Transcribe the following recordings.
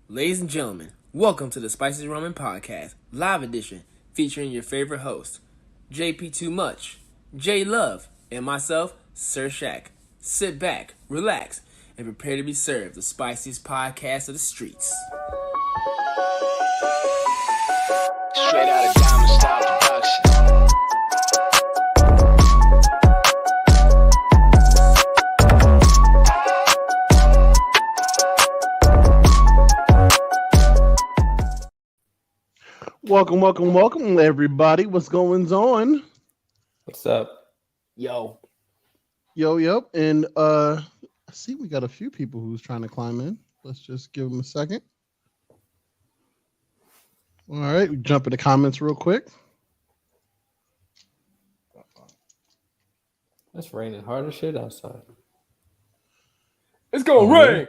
Ladies and gentlemen, welcome to the Spicy Ramen Podcast, live edition, featuring your favorite host, JP Too Much, J Love, and myself, Sir Shaq. Sit back, relax, and prepare to be served the spiciest podcast of the streets. Straight out of Diamond Style Production. Welcome, everybody. What's going on? What's up? Yo. And I see we got a few people who's trying to climb in. Let's just give them a second. All right, we jump into comments real quick. It's raining hard as shit outside. It's gonna rain!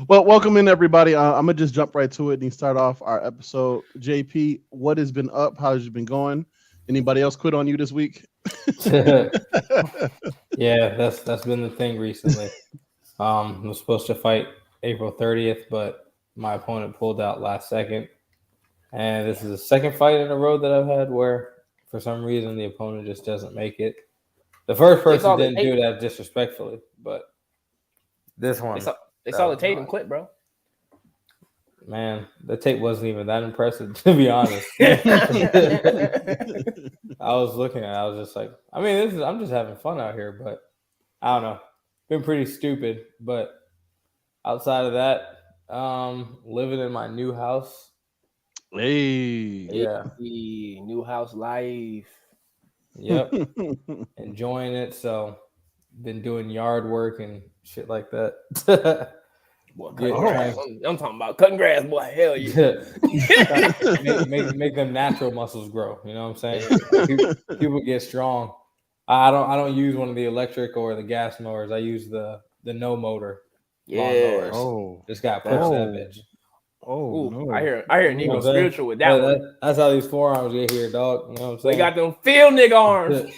Well, welcome in, everybody. I'm going to just jump right to it and start off our episode. JP, what has been up? How's it been going? Anybody else quit on you this week? Yeah, that's been the thing recently. I was supposed to fight April 30th, but my opponent pulled out last second. And this is the second fight in a row that I've had where, for some reason, the opponent just doesn't make it. The first person didn't do that disrespectfully, but this one... They saw the tape and quit, bro. Man, the tape wasn't even that impressive, to be honest. I was looking at it, I was just like, I'm just having fun out here, but I don't know. Been pretty stupid, but outside of that, living in my new house. Hey. Yeah. Hey, new house life. Yep. Enjoying it. So been doing yard work and shit like that. Boy, I'm talking about cutting grass, boy. Hell yeah. make them natural muscles grow. You know what I'm saying? People get strong. I don't use one of the electric or the gas mowers. I use the no motor lawnmowers. Oh, just got push that bitch. Oh, ooh, no. I hear Negro spiritual with that one. That's how these forearms get here, dog. You know what I'm saying? They got them field nigga arms.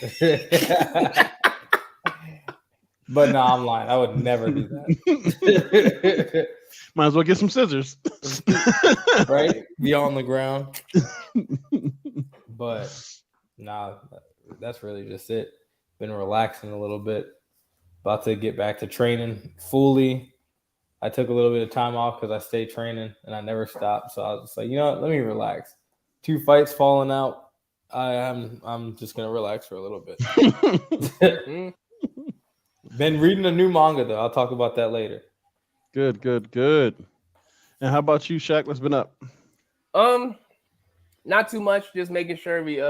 But no, I'm lying. I would never do that. Might as well get some scissors. Right? Be on the ground. But nah, that's really just it. Been relaxing a little bit. About to get back to training fully. I took a little bit of time off because I stayed training and I never stopped. So I was just like, you know what? Let me relax. 2 fights falling out. I'm just gonna relax for a little bit. Been reading a new manga though. I'll talk about that later. Good. And how about you, Shaq? What's been up? Not too much. Just making sure we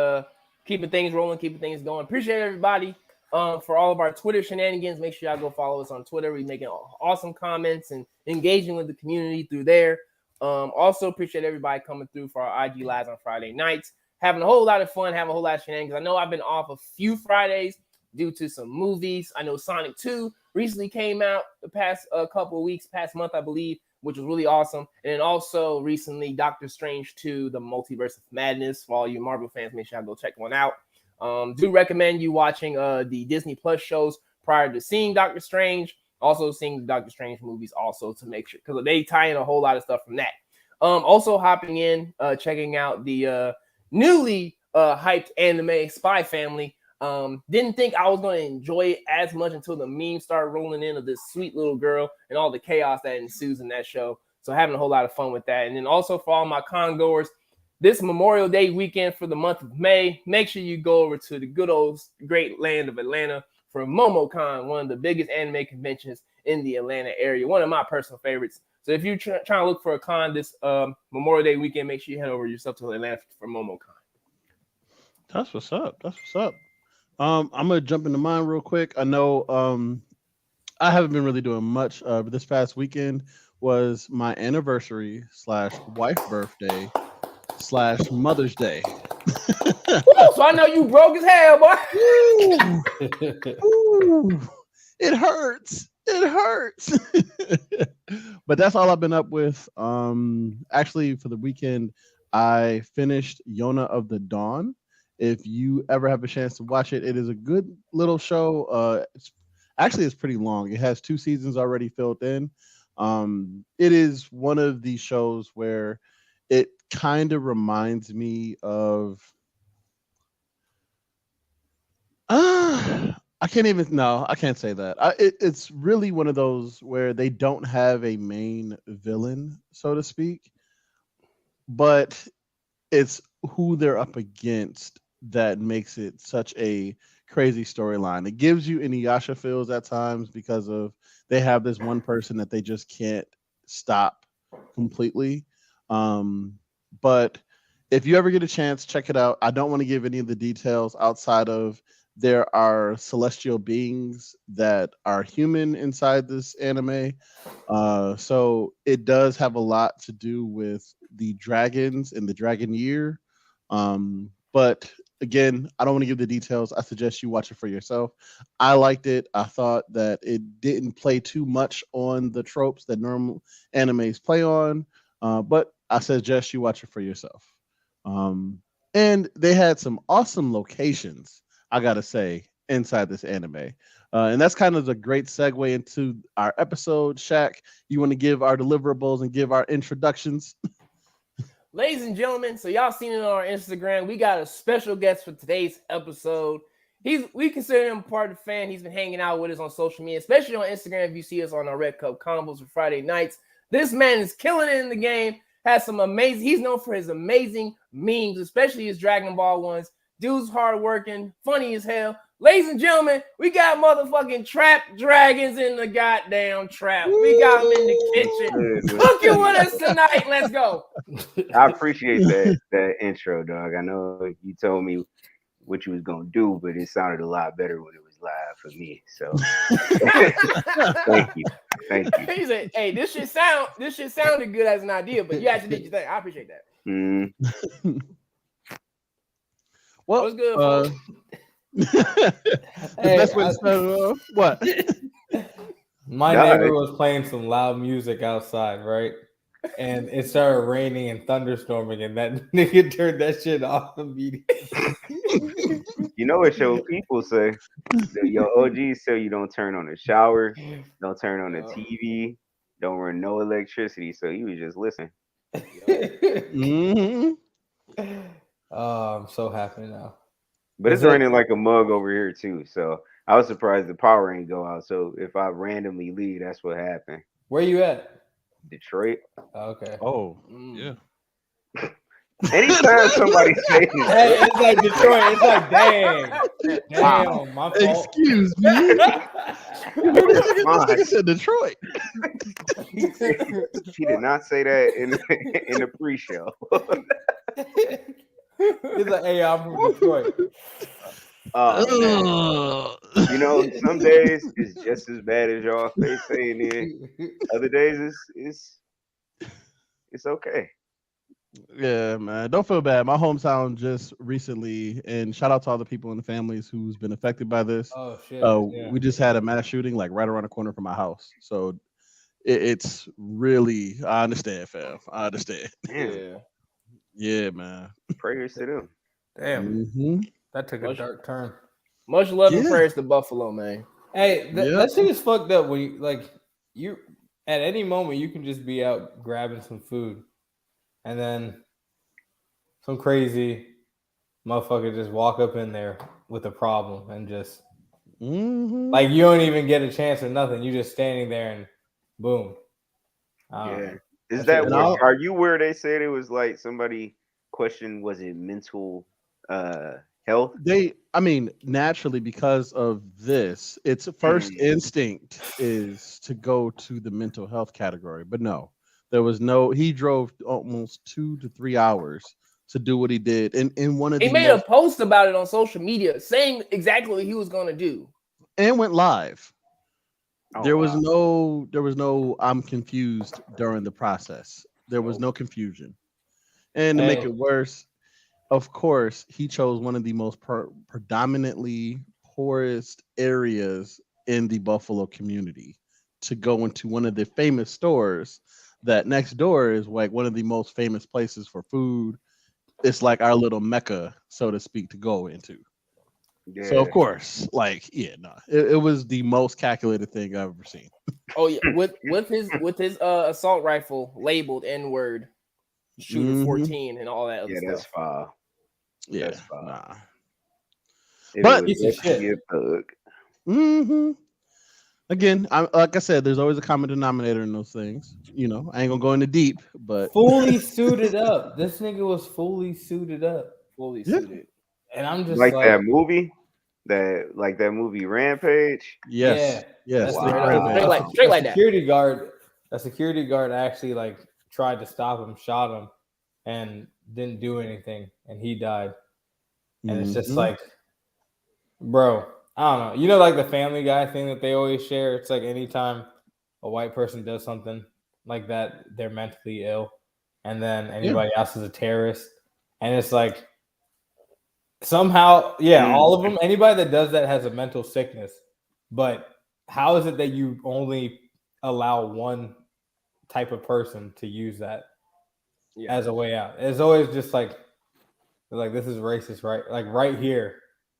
keeping things rolling, keeping things going. Appreciate everybody for all of our Twitter shenanigans. Make sure y'all go follow us on Twitter. We making awesome comments and engaging with the community through there. Also appreciate everybody coming through for our IG lives on Friday nights. Having a whole lot of fun, having a whole lot of shenanigans. I know I've been off a few Fridays due to some movies. I know Sonic 2 recently came out the past couple of weeks, past month, I believe, which was really awesome. And then also recently, Doctor Strange 2, The Multiverse of Madness. For all you Marvel fans, make sure y'all go check one out. Do recommend you watching the Disney Plus shows prior to seeing Doctor Strange. Also seeing the Doctor Strange movies also to make sure, because they tie in a whole lot of stuff from that. Also hopping in, checking out the newly hyped anime Spy Family. Didn't think I was going to enjoy it as much until the memes started rolling in of this sweet little girl and all the chaos that ensues in that show. So having a whole lot of fun with that. And then also for all my con goers, this Memorial Day weekend for the month of May, make sure you go over to the good old great land of Atlanta for MomoCon, one of the biggest anime conventions in the Atlanta area. One of my personal favorites. So if you're trying to look for a con this Memorial Day weekend, make sure you head over yourself to Atlanta for MomoCon. That's what's up. I'm gonna jump into mine real quick. I know I haven't been really doing much, but this past weekend was my anniversary / wife birthday / Mother's Day. So I know you broke as hell, boy. Ooh, it hurts. But that's all I've been up with. Actually, for the weekend, I finished Yona of the Dawn. If you ever have a chance to watch it, it is a good little show. It's actually it's pretty long. It has 2 seasons already filled in. It is one of the shows where it kind of reminds me of I can't even. No, I can't say that. It's really one of those where they don't have a main villain, so to speak, but it's who they're up against that makes it such a crazy storyline. It gives you Inuyasha feels at times because of they have this one person that they just can't stop completely. But if you ever get a chance, check it out. I don't want to give any of the details outside of there are celestial beings that are human inside this anime. So it does have a lot to do with the dragons and the dragon year. But again, I don't want to give the details. I suggest you watch it for yourself. I liked it. I thought that it didn't play too much on the tropes that normal animes play on. But I suggest you watch it for yourself. And they had some awesome locations, I gotta say, inside this anime. And that's kind of a great segue into our episode. Shaq, you want to give our deliverables and give our introductions? Ladies and gentlemen, so y'all seen it on our Instagram. We got a special guest for today's episode. We consider him part of the fan. He's been hanging out with us on social media, especially on Instagram. If you see us on our Red Cup combos for Friday nights, this man is killing it in the game. Has some amazing. He's known for his amazing memes, especially his Dragon Ball ones. Dude's hardworking, funny as hell. Ladies and gentlemen, we got motherfucking TrapDragons in the goddamn trap. We got them in the kitchen. Cooking with us tonight. Let's go. I appreciate that intro, dog. I know you told me what you was gonna do, but it sounded a lot better when it was live for me. So thank you. He said, "Hey, this shit sounded good as an idea, but you actually did your thing. I appreciate that." Well, what's good, folks? The best way to start it off. What? My neighbor was playing some loud music outside, right? And it started raining and thunderstorming, and that nigga turned that shit off immediately. You know what your people say? Your OGs say you don't turn on the shower, don't turn on the TV, don't run no electricity. So you was just listening. Oh, I'm so happy now. But it's raining like a mug over here too. So I was surprised the power ain't go out. So if I randomly leave, that's what happened. Where you at? Detroit. Okay. Oh, yeah. Anytime somebody says, "Hey, it's like Detroit," it's like, damn, my fault. Excuse me. This said Detroit. She did not say that in the pre-show. He's like, "Hey, I'm from Detroit." You know, some days it's just as bad as y'all face saying it. Other days it's okay. Yeah, man. Don't feel bad. My hometown just recently, and shout out to all the people and the families who's been affected by this. Oh shit. We just had a mass shooting like right around the corner from my house. So it's really, I understand, fam. I understand. Damn. Yeah, man. Prayers to them. Damn. That took a dark turn. Much love and prayers to Buffalo, man. Hey, that shit is fucked up when you at any moment you can just be out grabbing some food and then some crazy motherfucker just walk up in there with a problem and just like you don't even get a chance or nothing. You just standing there and boom. Yeah. Is that where, are you where they said it was like somebody questioned was it mental health? Naturally because of this, its first instinct is to go to the mental health category, but no. There was he drove almost 2 to 3 hours to do what he did. And one of he made a post about it on social media saying exactly what he was going to do. And went live. Oh, there was no I'm confused during the process. There was no confusion. And to make it worse, of course, he chose one of the most predominantly poorest areas in the Buffalo community to go into one of the famous stores that next door is like one of the most famous places for food. It's like our little mecca, so to speak, to go into. Yeah. So of course, like, it was the most calculated thing I've ever seen. Oh yeah, with his assault rifle labeled N-word shooter Mhm. 14 and all that other Yeah, that's stuff. foul. Yeah, That's foul. nah. If But- it Piece was of just to shit. be a thug. hmm Again, like I said, there's always a common denominator in those things. You know, I ain't gonna go into deep, but Fully suited up. This nigga was fully suited up, Fully Yeah. suited. and I'm just Like like, that movie, that movie Rampage. yes, that's Thank Straight you up. very Straight much. like straight like that. A security guard actually like tried to stop him, shot him, and didn't do anything, and he died. And it's just Mhm. like, bro, I don't know. You know, like the Family Guy thing that they always share. It's like anytime a white person does something like that, they're mentally ill, and then anybody else is a terrorist. And it's like somehow, all of them. Anybody that does that has a mental sickness. But how is it that you only allow one type of person to use that as a way out? It's always just like this is racist, right? Like right here.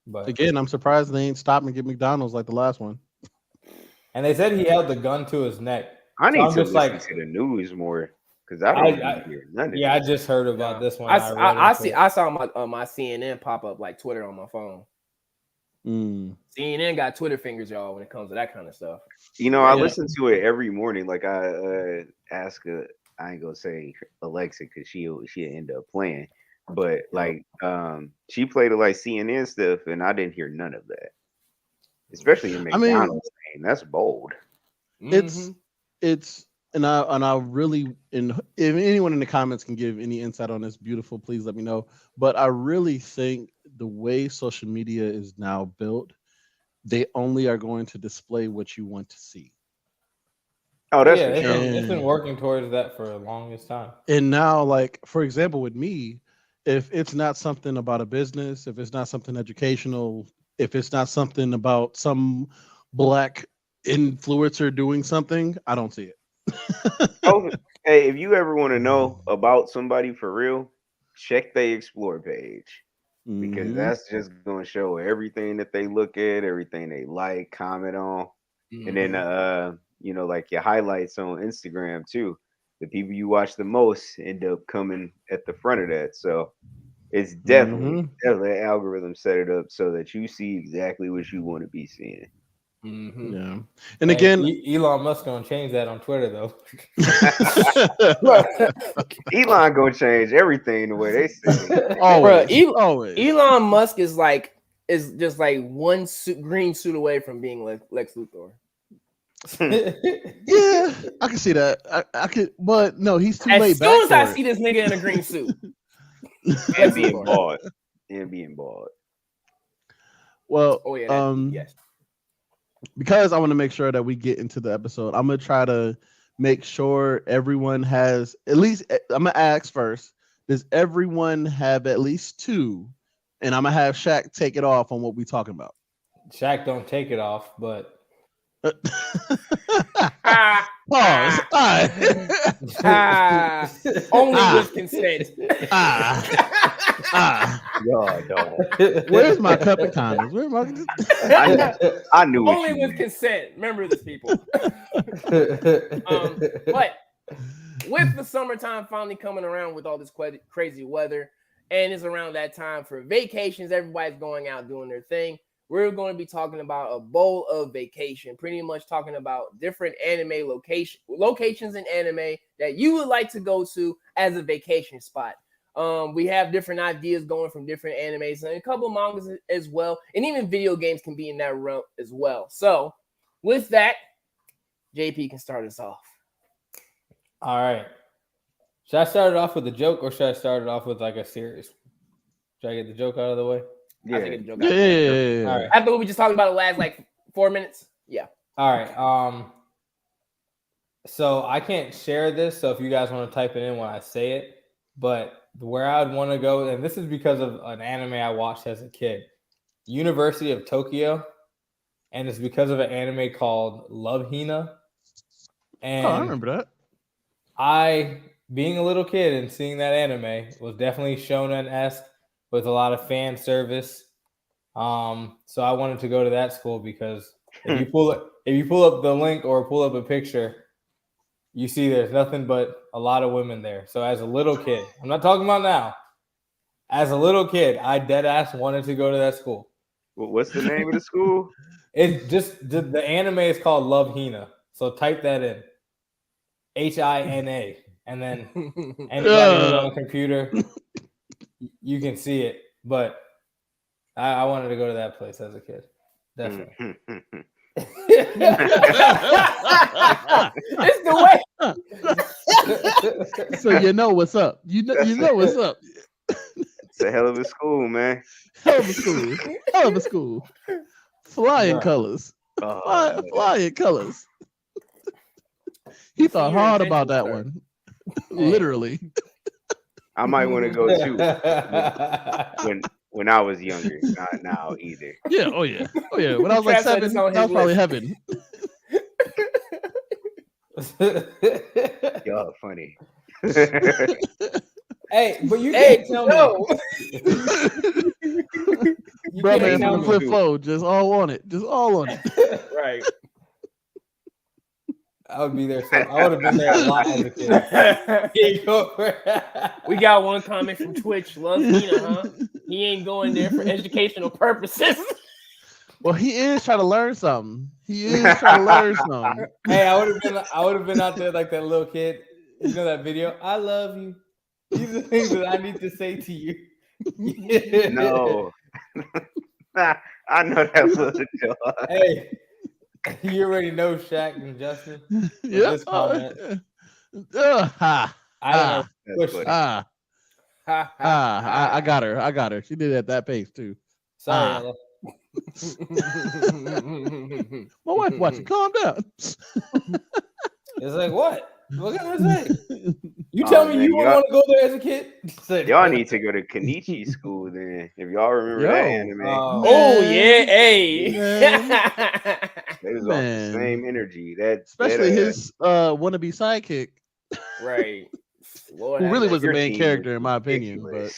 But Again, I'm surprised they ain't stop and get McDonald's like the last one. and they said he held the gun to his neck. I So need I'm to just listen like, to the news more because I don't I hear none of yeah, I this. just heard about this one. I saw my CNN pop up like Twitter on my phone. Mm. CNN got Twitter fingers, y'all, when it comes to that kind of stuff. You know, I Yeah. listen to it every morning. Like I ask I ain't gonna say Alexa because she'll end up playing, but like she played like CNN stuff, and I didn't hear none of that. Especially in I mean, McDonald's name, that's bold. it's and I really, and if anyone in the comments can give any insight on this, beautiful, please let me know. But I really think the way social media is now built, they only are going to display what you want to see. Oh, that's yeah, for sure. it's been working towards that for the longest time. And now, like, for example, with me, if it's not something about a business, if it's not something educational, if it's not something about some black influencer doing something, I don't see it. Oh, hey, if you ever want to know about somebody for real, check their explore page because Mhm. that's just going to show everything that they look at, everything they like, comment on, and then you know, like your highlights on Instagram too. The people you watch the most end up coming at the front of that. So it's definitely an algorithm set it up so that you see exactly what you want to be seeing. Yeah. And again, Elon Musk gonna change that on Twitter though. Elon gonna change everything the way they say it. always. Elon Musk is just like one green suit away from being Lex Luthor. Yeah, I can see that. I could, but no, he's too As late back soon as I for see it. this nigga in a green suit, and being bald. And being bald. Well, oh yeah, yes. Because I want to make sure that we get into the episode, I'm gonna try to make sure everyone has at least. I'm gonna ask first: does everyone have at least two? And I'm gonna have Shaq take it off on what we talking about. Shaq don't take it off, but Pause. Only with consent. God, dog. Where's my cup of condoms? Where's my? I knew what Only you with meant. consent. Remember this, people. But with the summertime finally coming around with all this crazy weather, and it's around that time for vacations, everybody's going out doing their thing. We're going to be talking about a bowl of vacation, pretty much talking about different anime locations in anime that you would like to go to as a vacation spot. We have different ideas going from different animes and a couple of mangas as well, and even video games can be in that realm as well. So, with that, JP can start us off. all right. Should I start it off with a joke or should I start it off with like a serious? Should I get the joke out of the way? Yeah. I think it's a joke. Yeah. All right. After what we just talked about the last like 4 minutes. Yeah. All right. So I can't share this. So if you guys want to type it in when I say it, but where I'd want to go, and this is because of an anime I watched as a kid, University of Tokyo, and it's because of an anime called Love Hina. And I remember that. I, being a little kid and seeing that anime, was definitely shonen-esque with a lot of fan service. So I wanted to go to that school because if you pull up the link or pull up a picture, you see there's nothing but a lot of women there. So as a little kid, I'm not talking about now. As a little kid, I dead ass wanted to go to that school. What's the name of the school? It just the anime is called Love Hina. So type that in. Hina. And then anybody who's on a computer, you can see it. But I wanted to go to that place as a kid. Definitely. It's the way. So you know what's up. You know what's up. It's a hell of a school, man. Hell of a school. Hell of a school. Flying colors. Oh, Flying colors. He thought hard about that one. Literally. I might want to go too. When I was younger, not now either. Yeah. Oh yeah. Oh yeah. When I was like 7, that was probably heaven. Y'all funny. Hey, but you can't tell me. Bro, man, from the flip phone, just all on it. Just all on it. Right. I would be there. I would have been there a lot as a kid. We got one comment from Twitch. Love Hina, huh? He ain't going there for educational purposes. Well, he is trying to learn something. Hey, I would have been out there like that little kid. You know that video? I love you. These are things that I need to say to you. No. I know that little dog. Hey, you already know Shaq and Justin. Yeah. This comment. I got her. She did it at that pace too. Sorry, Ella. My wife watching. Calm down. It's like, what? What can I say? You tell me you want to go there as a kid? Y'all need to go to Kenichi school then. If y'all remember that anime. Yeah, hey. They was on the same energy. Especially his wannabe sidekick. Right. Lord, who really was the main character in my opinion, but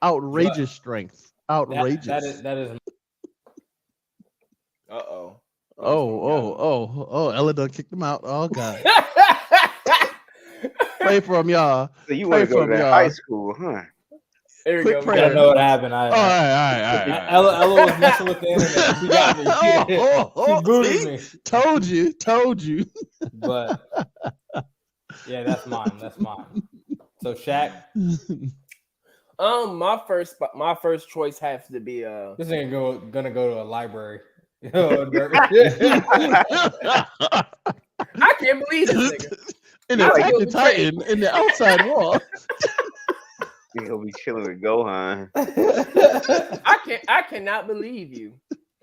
outrageous strength. Outrageous. That is. Uh-oh. Oh, Ella done kicked him out. Oh God. Pray for him, y'all. So you want to go to that high school, huh? There we Quick go. prayer. I know what happened. All right. Ella was messing with the internet. She got me. She booted me. Told you. But yeah, that's mine. So Shaq. My first choice has to be This ain't gonna go to a library. I can't believe this nigga. In the Attack on Titan in the outside wall. He'll be chilling with Gohan. I cannot believe you.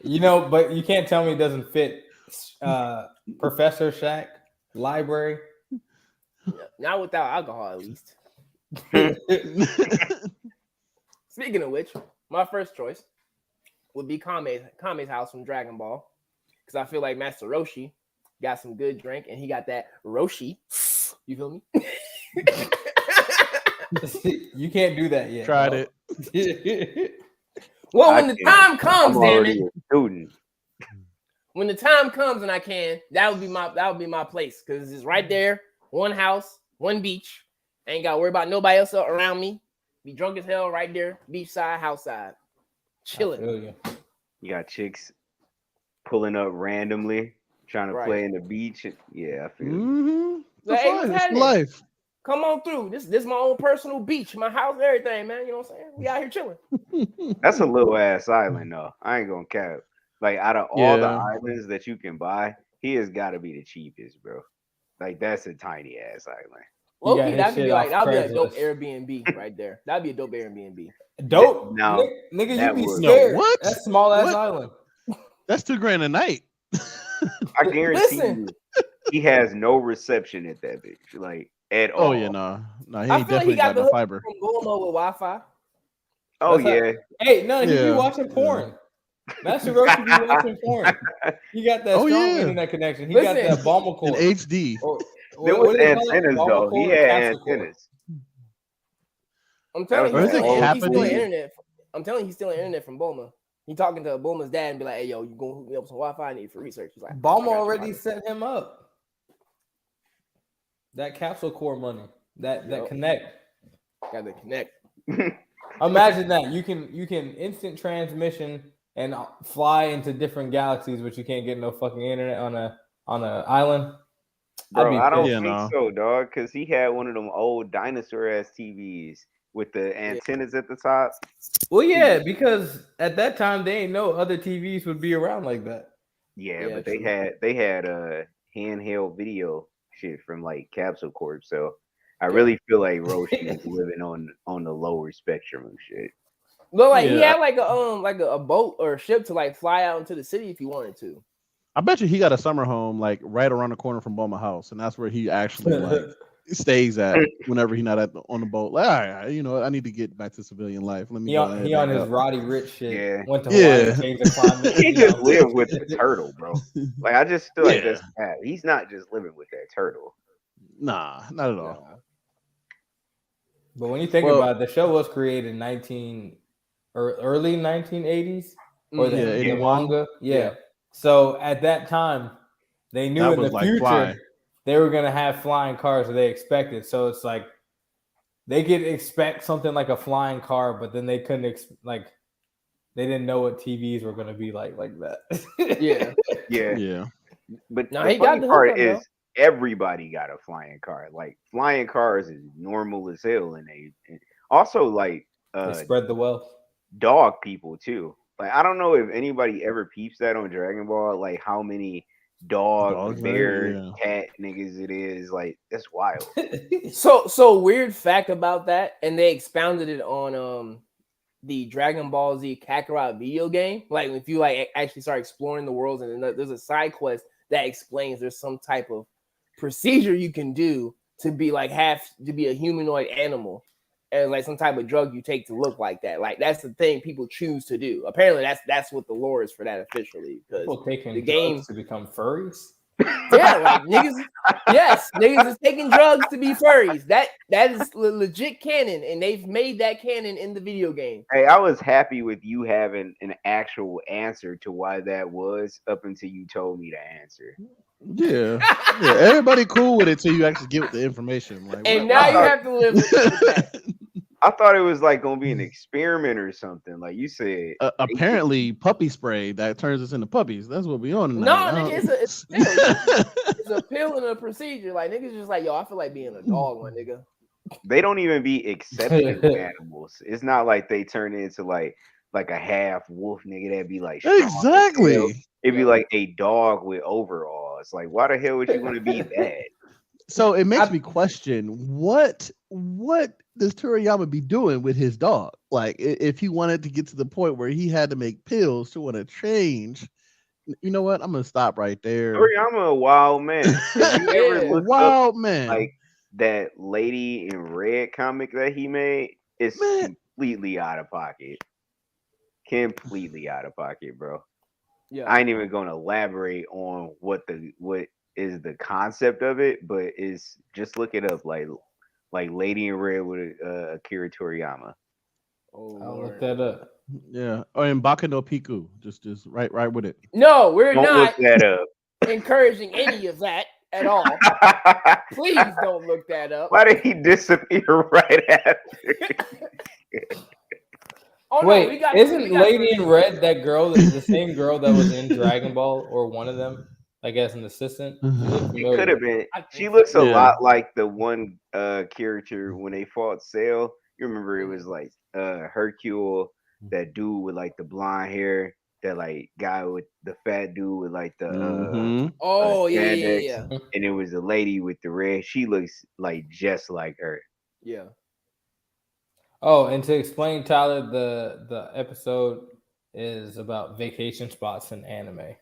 You know, but you can't tell me it doesn't fit Professor Shaq library. Not without alcohol, at least. Speaking of which, my first choice would be Kame's house from Dragon Ball, because I feel like Master Roshi got some good drink, and he got that Roshi. You feel me? You can't do that yet. Tried it. Well, when the time comes, damn it. Student. When the time comes and I can, that would be my place, because it's right there, one house, one beach. I ain't got to worry about nobody else around me. Be drunk as hell right there, beachside, house side, chilling. You got chicks pulling up randomly, trying to play in the beach. Yeah, I feel it. That's life. Come on through. This my own personal beach, my house, everything, man. You know what I'm saying? We out here chilling. That's a little ass island, though. I ain't gonna cap. Like, out of all the islands that you can buy, he has got to be the cheapest, bro. Like, that's a tiny ass island. Low-key, that'd be a dope Airbnb right there. That'd be a dope Airbnb. Dope? No, nigga, you be scared. No, what? That's small ass island. That's $2,000 a night. I guarantee you, he has no reception at that bitch, like at all. Oh yeah, no, he ain't definitely got no fiber. From Gulmo with Wi-Fi. Oh yeah. Hey, no, he be watching porn. Master Roshi be watching porn. He got that strong internet connection. He got that bomber cord in HD. There was antennas though. He had antennas. I'm telling you, I'm telling you, he's stealing internet from Bulma. He talking to Bulma's dad and be like, "Hey, yo, you gonna hook me up some Wi-Fi? I need for research." He's like, Bulma already set him up. That capsule core money, that connect. Got to connect. Imagine that you can instant transmission and fly into different galaxies, but you can't get no fucking internet on a island. Bro, I don't Yeah, think no. so, dog, because he had one of them old dinosaur-ass TVs with the antennas at the top. Well, yeah, because at that time they ain't know other TVs would be around like that. Yeah, Yeah, but true. they had handheld video shit from like Capsule Corp. So I really feel like Roshi is living on the lower spectrum of shit. But like he Yeah. had like a boat or a ship to like fly out into the city if he wanted to. I bet you he got a summer home like right around the corner from Bulma house, and that's where he actually like stays at whenever he's not on the boat. Like, all right, you know, I need to get back to civilian life. Let me He go on, ahead he and on his go. Roddy Rich shit. Yeah. Went to Hawaii, changed the climate. He you just know. lived with the turtle, bro. Like I just feel like Yeah. that's bad. He's not just living with that turtle. Nah, not at all. But when you think about it, the show was created in early 1980s or Yeah, the 81. manga. Yeah. So at that time, they knew That in was the like future fly. they were gonna have flying cars that they expected. So it's like they could expect something like a flying car, but then they couldn't they didn't know what TVs were gonna be like that. Yeah. Yeah. But No, the he got funny the part hookup, is everybody got a flying car. Like flying cars is normal as hell, and they also like They spread the wealth. dog people too. Like I don't know if anybody ever peeps that on Dragon Ball, like how many Dogs, bear, yeah. cat niggas it is. Like that's wild. So weird fact about that, and they expounded it on the Dragon Ball Z Kakarot video game. Like if you like actually start exploring the worlds, and then there's a side quest that explains there's some type of procedure you can do to be like to be a humanoid animal, and like some type of drug you take to look like that. Like that's the thing people choose to do. Apparently that's what the lore is for that officially. Because People taking the game drugs to become furries. yeah, like niggas, yes, niggas is taking drugs to be furries. That is legit canon, and they've made that canon in the video game. Hey, I was happy with you having an actual answer to why that was up until you told me the answer. Yeah. Yeah. Everybody cool with it till you actually get the information. Like, And what- now you have to live with that. I thought it was like gonna be an experiment or something. Like you said, apparently puppy spray that turns us into puppies. That's what we on No, tonight. nigga, it's a pill and a procedure. Like niggas just like, yo, I feel like being a dog, my nigga. they don't even be accepting animals. It's not like they turn into like a half wolf nigga that'd be like strong as hell. Exactly. It'd be like a dog with overalls. Like, why the hell would you want to be that? So it makes me question what does Toriyama be doing with his dog? Like if he wanted to get to the point where he had to make pills to want to change, you know what? I'm gonna stop right there. Toriyama a wild man. Have you ever looked Wild up, man. like that Lady in Red comic that he made? It's completely out of pocket. Completely out of pocket, bro. Yeah. I ain't even gonna elaborate on what is the concept of it, but it's just look it up, like Lady in Red with Akira Toriyama. I'll look that up. Yeah. Or in Baka no Piku. Just right with it. No, we're Don't not look that up. encouraging any of that at all. Please don't look that up. Why did he disappear right after? Oh, Wait, no, we got Lady in Red that girl, the same girl that was in Dragon Ball, or one of them? I guess an assistant. It could have been. I think She looks a Yeah. lot like the one character when they fought Cell. You remember it was like Hercule, that dude with like the blonde hair, that like guy with the fat dude with like the Oh spandex, yeah. and it was the lady with the red. She looks like just like her. Yeah. Oh, and to explain, Tyler, the episode is about vacation spots in anime.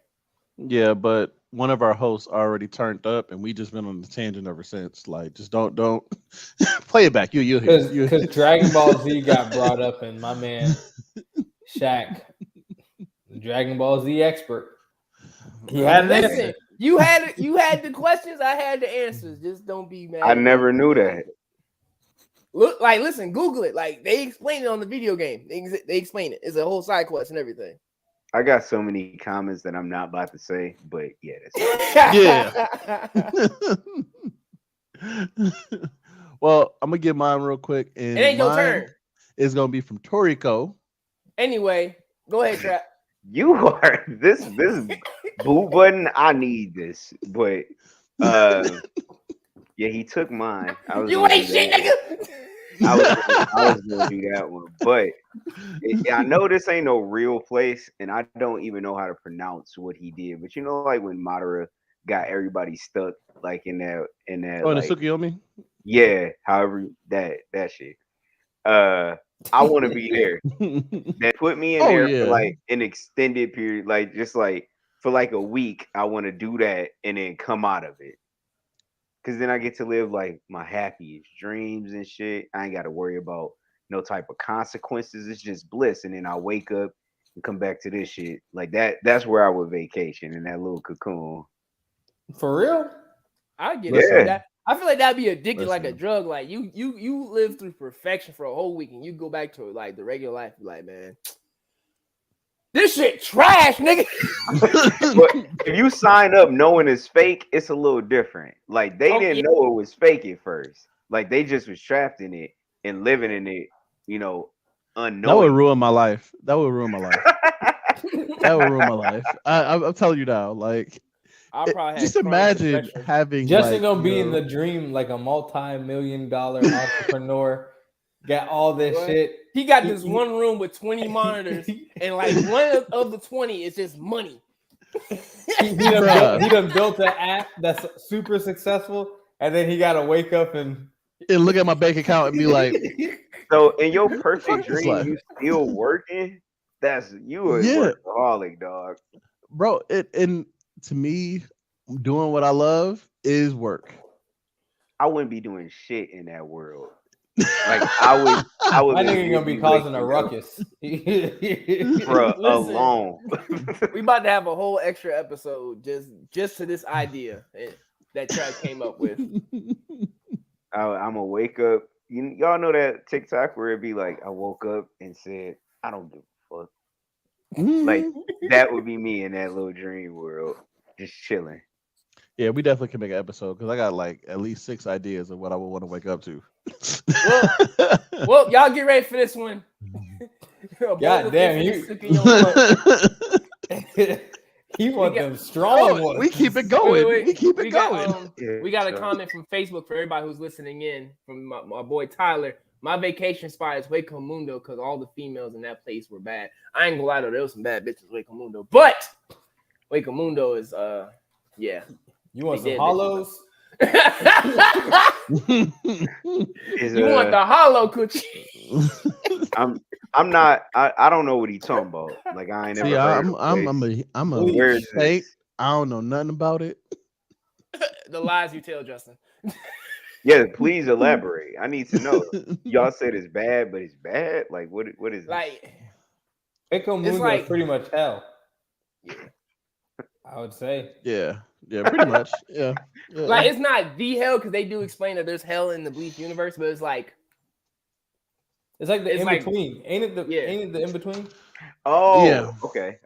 Yeah, but one of our hosts already turned up, and we just been on the tangent ever since. Like, just don't play it back. You'll hear. Because Dragon Ball Z got brought up, and my man Shaq, the Dragon Ball Z expert, he had an Listen, answer. you had the questions, I had the answers. Just don't be mad. I never knew that. Look, like, listen, Google it. Like, they explain it on the video game. They explain it. It's a whole side quest and everything. I got so many comments that I'm not about to say, but yeah, that's Well, I'm gonna get mine real quick, and It ain't your mine turn. is gonna be from Toriko. Anyway, go ahead, Trap. you are this boot button. I need this, but yeah, he took mine. I was You gonna ain't do shit, that nigga. I was gonna do that one, but I know this ain't no real place, and I don't even know how to pronounce what he did. But you know, like when Madara got everybody stuck, like in that Oh, and the like, Tsukiyomi. yeah, however that shit. I want to be there. That put me in Oh, there yeah. for like an extended period, like just like for like a week. I want to do that and then come out of it. Cause then I get to live like my happiest dreams and shit. I ain't got to worry about no type of consequences. It's just bliss. And then I wake up and come back to this shit. Like that. That's where I would vacation in that little cocoon. For real? I get Listen. it. That, I feel like that'd be addicted like a Listen. drug. Like you live through perfection for a whole week and you go back to like the regular life. Like, man, this shit trash, nigga. But if you sign up knowing it's fake, it's a little different. Like they didn't know it was fake at first. Like they just was trapped in it and living in it, you know, unknowing. That would ruin my life. That would ruin my life. That would ruin my life. I'm telling you now. Like, I'll probably just have chronic imagine depression. having Justin like, gonna be you in know, the dream like a multi-million-dollar entrepreneur. Got all this What? shit. He got this one room with 20 monitors, and like one of the 20 is just money. He done built an app that's super successful, and then he got to wake up and look at my bank account and be like, So in your Fuck perfect this dream, life. you still working. That's you a Yeah. workaholic, dog. bro, and to me, doing what I love is work. I wouldn't be doing shit in that world. Like I would. my nigga gonna be causing a waking up, ruckus. bruh, Listen. alone. We about to have a whole extra episode just to this idea that Trap came up with. I'm gonna wake up. Y'all know that TikTok where it'd be like, I woke up and said, I don't give a fuck. Like that would be me in that little dream world, just chilling. Yeah, we definitely can make an episode because I got like at least 6 ideas of what I would want to wake up to. Well, y'all get ready for this one. God damn, he want them strong ones. we keep it going. Wait. We keep it We going. got, we got a comment from Facebook for everybody who's listening in from my boy Tyler. My vacation spot is Hueco Mundo because all the females in that place were bad. I ain't gonna lie though, there was some bad bitches in Hueco Mundo, but Hueco Mundo is yeah. You want They some hollows? you want the hollow coochie? I'm not. I don't know what he's talking about. Like I ain't never. See, heard I'm a Where is fake. this? I don't know nothing about it. The lies you tell, Justin. Yeah, please elaborate. I need to know. Y'all said it's bad, but it's bad. Like what is it? Like Hueco Mundo like- is pretty much hell. Yeah. I would say. Yeah, pretty much. Yeah. Like it's not the hell because they do explain that there's hell in the Bleach universe, but it's like It's like the It's in like- between. Ain't it the in between? Oh, Yeah.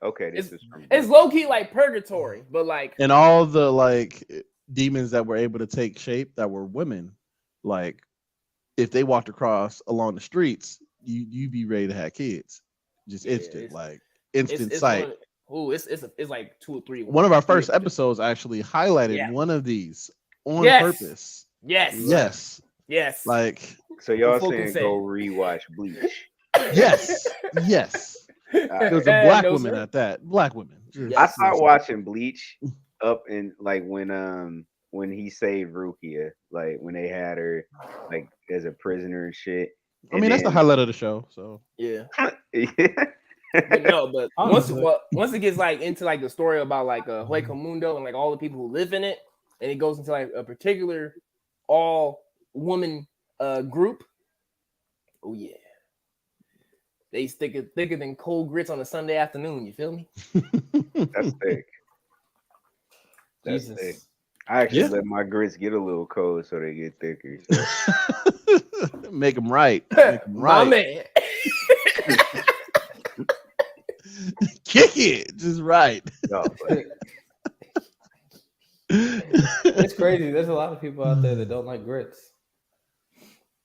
Okay. This is from it's low key like purgatory, but like And all the like demons that were able to take shape that were women, like if they walked across along the streets, you'd be ready to have kids. Just Yeah, instant, it's- like instant it's sight. it's like 2 or 3. One of our first episodes actually highlighted one of these on purpose. Yes. Like So y'all Full saying consent. go rewatch Bleach? yes. It was a black woman at that. Black women. Just- I started watching Bleach up in like when he saved Rukia, like when they had her like as a prisoner and shit. I mean, that's the highlight of the show. So Yeah. Yeah. But no, but Honestly. once it gets like into like the story about like Hueco Mundo and like all the people who live in it, and it goes into like a particular all woman group. Oh yeah. They thicker than cold grits on a Sunday afternoon, you feel me? That's thick. That's Jesus. thick. I actually Yeah. let my grits get a little cold so they get thicker. So. Make them right. Make 'em My right. man. Kick it. Just right. No, but It's crazy. There's a lot of people out there that don't like grits.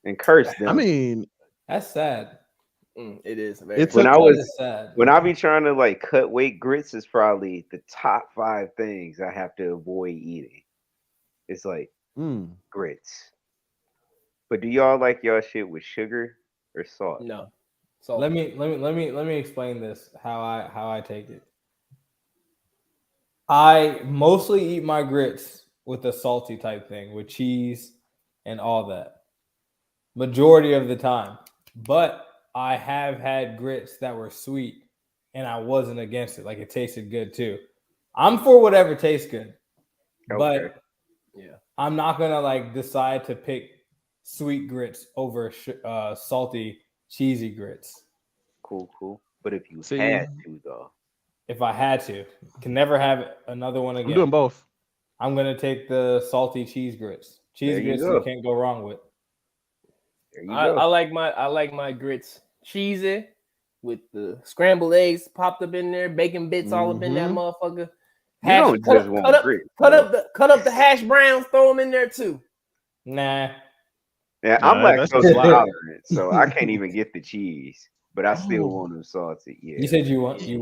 and curse them. I mean, That's sad. It is. Very It's when a- I That was is sad. when I be trying to like cut weight, grits is probably the top 5 things I have to avoid eating. It's like grits. But do y'all like y'all shit with sugar or salt? no. So Let me explain this how I take it. I mostly eat my grits with a salty type thing with cheese and all that. Majority of the time. But I have had grits that were sweet and I wasn't against it. Like it tasted good too. I'm for whatever tastes good. Okay. But yeah. I'm not gonna like decide to pick sweet grits over salty, cheesy grits. Cool. But if you See? had to though. If I had to, can never have another one again. I'm doing both. I'm gonna take the salty cheese grits. Cheese There you grits go. you can't go wrong with. There you I go. like my grits cheesy with the scrambled eggs popped up in there, bacon bits all up in that motherfucker. You don't just want grits. Cut up the hash browns, throw them in there too. Nah. Yeah, Nah, I'm that's lactose just wild. intolerant, so I can't even get the cheese. But I still want them salty. Yeah. You said you what? Yeah,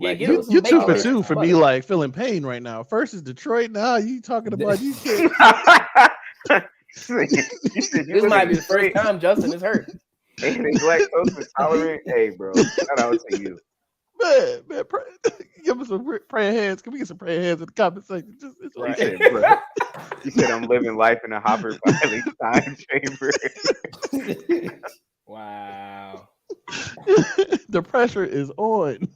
Like, give You, us some you're bacon 2 for bits 2 and for butter. me, like feeling pain right now. First is Detroit. Now you talking about you can't. You said you This live might in be the first Detroit time Justin is hurt. and they lactose intolerant. Hey, bro, shout out to you. Man, give us some praying hands. Can we get some praying hands in the comment section? Just, it's Right. okay. Hey, bro. You said I'm living life in a Hopper Valley time chamber. Wow. The pressure is on.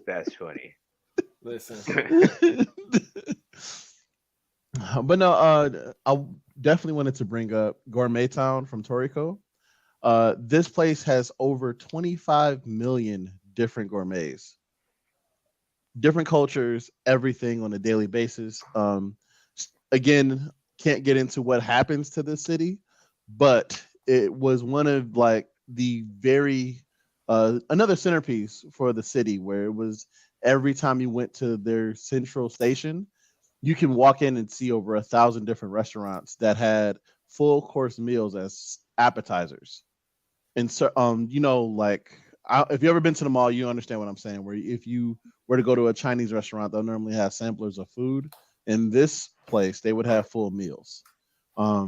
That's funny. Listen. But no, I definitely wanted to bring up Gourmet Town from Toriko. This place has over 25 million different gourmets, different cultures, everything on a daily basis. Again, can't get into what happens to this city, but it was one of like the very another centerpiece for the city, where it was every time you went to their central station, you can walk in and see over 1,000 different restaurants that had full course meals as appetizers. And so, like if you ever been to the mall, you understand what I'm saying. Where if you were to go to a Chinese restaurant, they'll normally have samplers of food. In this place, they would have full meals. I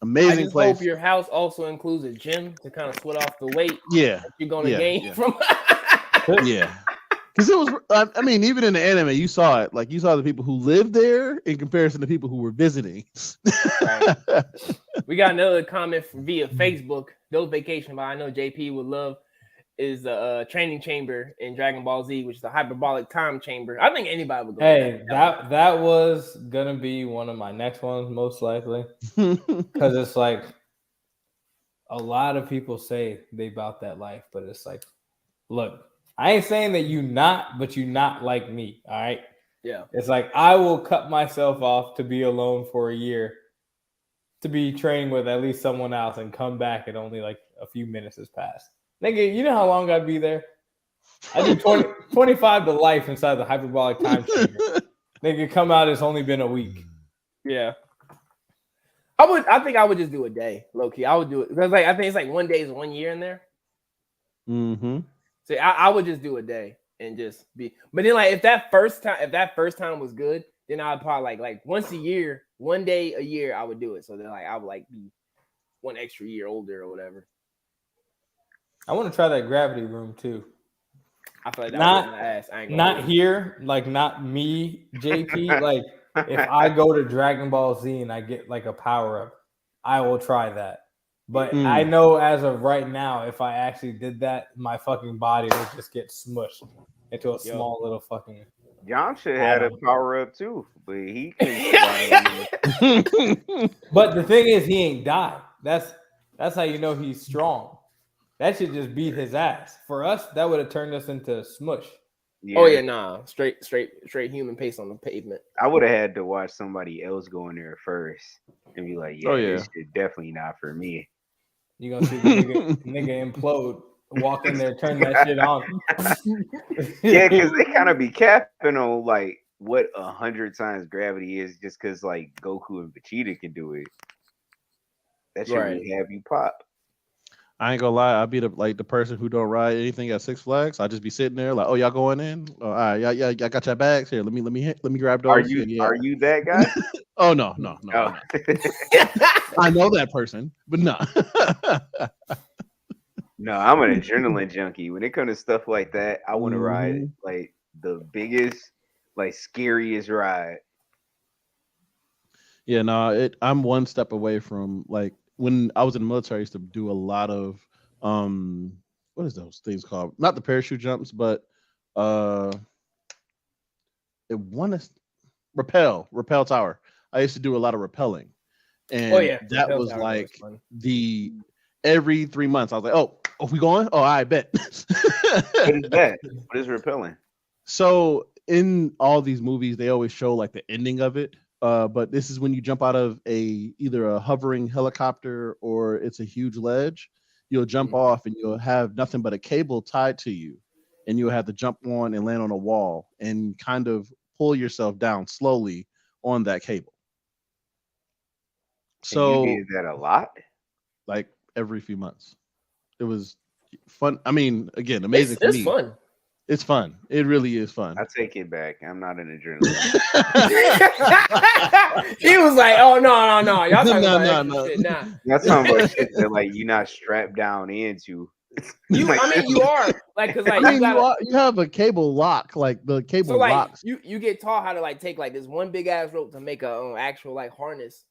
Amazing just place. hope your house also includes a gym to kind of sweat off the weight Yeah, that you're gonna yeah, gain yeah. from. yeah. Because it was, I mean, even in the anime, you saw it. Like you saw the people who lived there in comparison to people who were visiting. Right. We got another comment via Facebook. Those vacation, but I know JP would love is a training chamber in Dragon Ball Z, which is a hyperbolic time chamber. I think anybody would go. Hey, that was gonna be one of my next ones, most likely. Because it's like a lot of people say they about that life, but it's like, look, I ain't saying that you not, but you not like me. All right. Yeah. It's like I will cut myself off to be alone for a year to be training with at least someone else and come back and only like a few minutes has passed. Nigga, you know how long I'd be there? I do 25 to life inside the hyperbolic time chamber. Nigga, come out, it's only been a week. Yeah. I think I would just do a day, low key. I would do it because like I think it's like 1 day is 1 year in there. Mm-hmm. So I would just do a day and just be. But then like if that first time was good, then I'd probably like once a year, 1 day a year, I would do it. So then like I would like be 1 extra year older or whatever. I want to try that gravity room too. I feel like that Not- was my ass. I ain't gonna Not lie. here, like not me, JP. Like if I go to Dragon Ball Z and I get like a power up, I will try that. But I know as of right now, if I actually did that, my fucking body would just get smushed into a small little fucking. John should have had a power up too, but he couldn't survive. But the thing is, he ain't died. That's how you know he's strong. That should just beat his ass. For us, that would have turned us into smush. Yeah, Oh yeah, nah, straight human pace on the pavement. I would have had to watch somebody else go in there first and be like, Oh, yeah, yeah. this shit definitely not for me. You gonna see the nigga implode, walk in there, turn that shit on. Yeah, because they kind of be capping on like what 100 times gravity is, just because like Goku and Vegeta can do it. That should Right. really have you pop. I ain't gonna lie, I'd be the person who don't ride anything at Six Flags. I'd just be sitting there like, oh, y'all going in? Oh, all right, yeah, I got your bags here. Let me grab those. Are you Yeah. are you that guy? Oh no. Oh. I know that person, but no. No, I'm an adrenaline junkie. When it comes to stuff like that, I want to ride Mhm. like the biggest, like scariest ride. Yeah, no, I'm one step away from like when I was in the military, I used to do a lot of what is those things called? Not the parachute jumps, but it one is rappel tower. I used to do a lot of rappelling. And Oh yeah, that Rappel was Tower like fun. the every 3 months I was like, oh, we going? Oh, I bet. What is that? What is repelling? So in all these movies, they always show like the ending of it. But this is when you jump out of either a hovering helicopter or it's a huge ledge. You'll jump Mhm. off and you'll have nothing but a cable tied to you, and you'll have to jump on and land on a wall and kind of pull yourself down slowly on that cable. And you So did that a lot? like every few months, it was fun. I mean, again, amazing for It's me. fun. It's fun. It really is fun. I take it back. I'm not an adrenaline. He was like, "Oh no, y'all talking No, about no, extra no. shit now." Not talking about shit that like you're not strapped down into. You are like, cause like I mean, gotta, you have a cable lock, like the cable so like locks. you get taught how to like take like this one big ass rope to make a actual like harness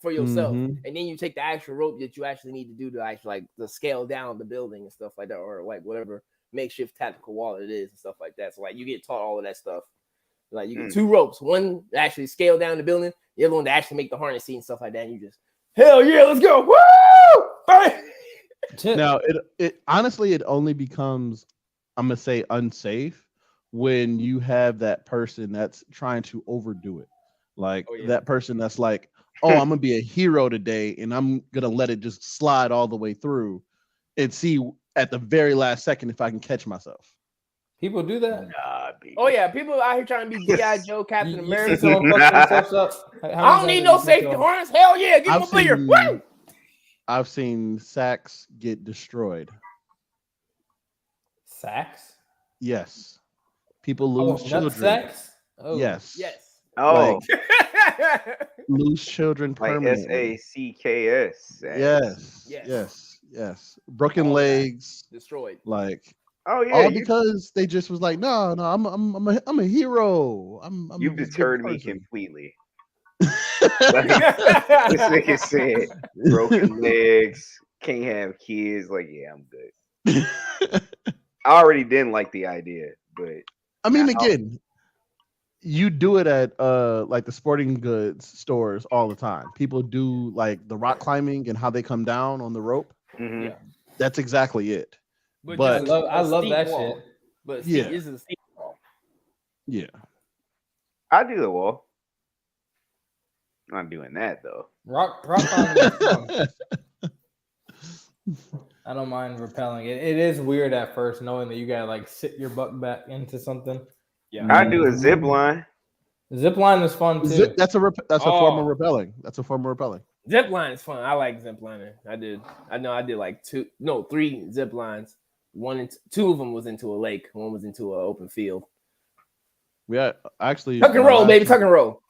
for yourself, Mhm. and then you take the actual rope that you actually need to do to actually like to scale down the building and stuff like that, or like whatever makeshift tactical wall it is and stuff like that. So like you get taught all of that stuff. Like you get two ropes, one to actually scale down the building, the other one to actually make the harness seat and stuff like that. And you just hell yeah, let's go, woo! Bang! Now it honestly it only becomes, I'm gonna say, unsafe when you have that person that's trying to overdo it. Like that person that's like, oh, I'm gonna be a hero today and I'm gonna let it just slide all the way through and see at the very last second if I can catch myself. People do that. Nah, baby. Oh yeah, people out here trying to be G.I. Joe, Captain You America. see someone fuck themselves up. I don't need no safety harness. Hell yeah, give me a beer. Woo! I've seen sacks get destroyed. Sacks? Yes. People lose children. Sacks? Oh. Yes. Oh, Lose children like permanently. SACKS. Yes. Broken All of that. legs, Destroyed. like Oh yeah, all because they just was like, no, I'm a hero. you've I'm this good deterred me person." completely. Like, this nigga said, broken legs, can't have kids. Like, yeah, I'm good. I already didn't like the idea, but I mean, again, you do it at like the sporting goods stores all the time. People do like the rock climbing and how they come down on the rope. mhm. Yeah. That's exactly it. But But I love that wall. shit. But Yeah. this is a steep wall. yeah. I do the wall. I'm not doing that though. Rock climbing is fun. I don't mind rappelling. It is weird at first knowing that you gotta like sit your butt back into something. Yeah. I do a zip line. Zip line is fun too. That's a form of rappelling. That's a form of rappelling. Zip line is fun. I like zip lining. I did like 3 zip lines. Two of them was into a lake. One was into an open field. Yeah, actually. Tuck and roll, baby. Tuck and roll.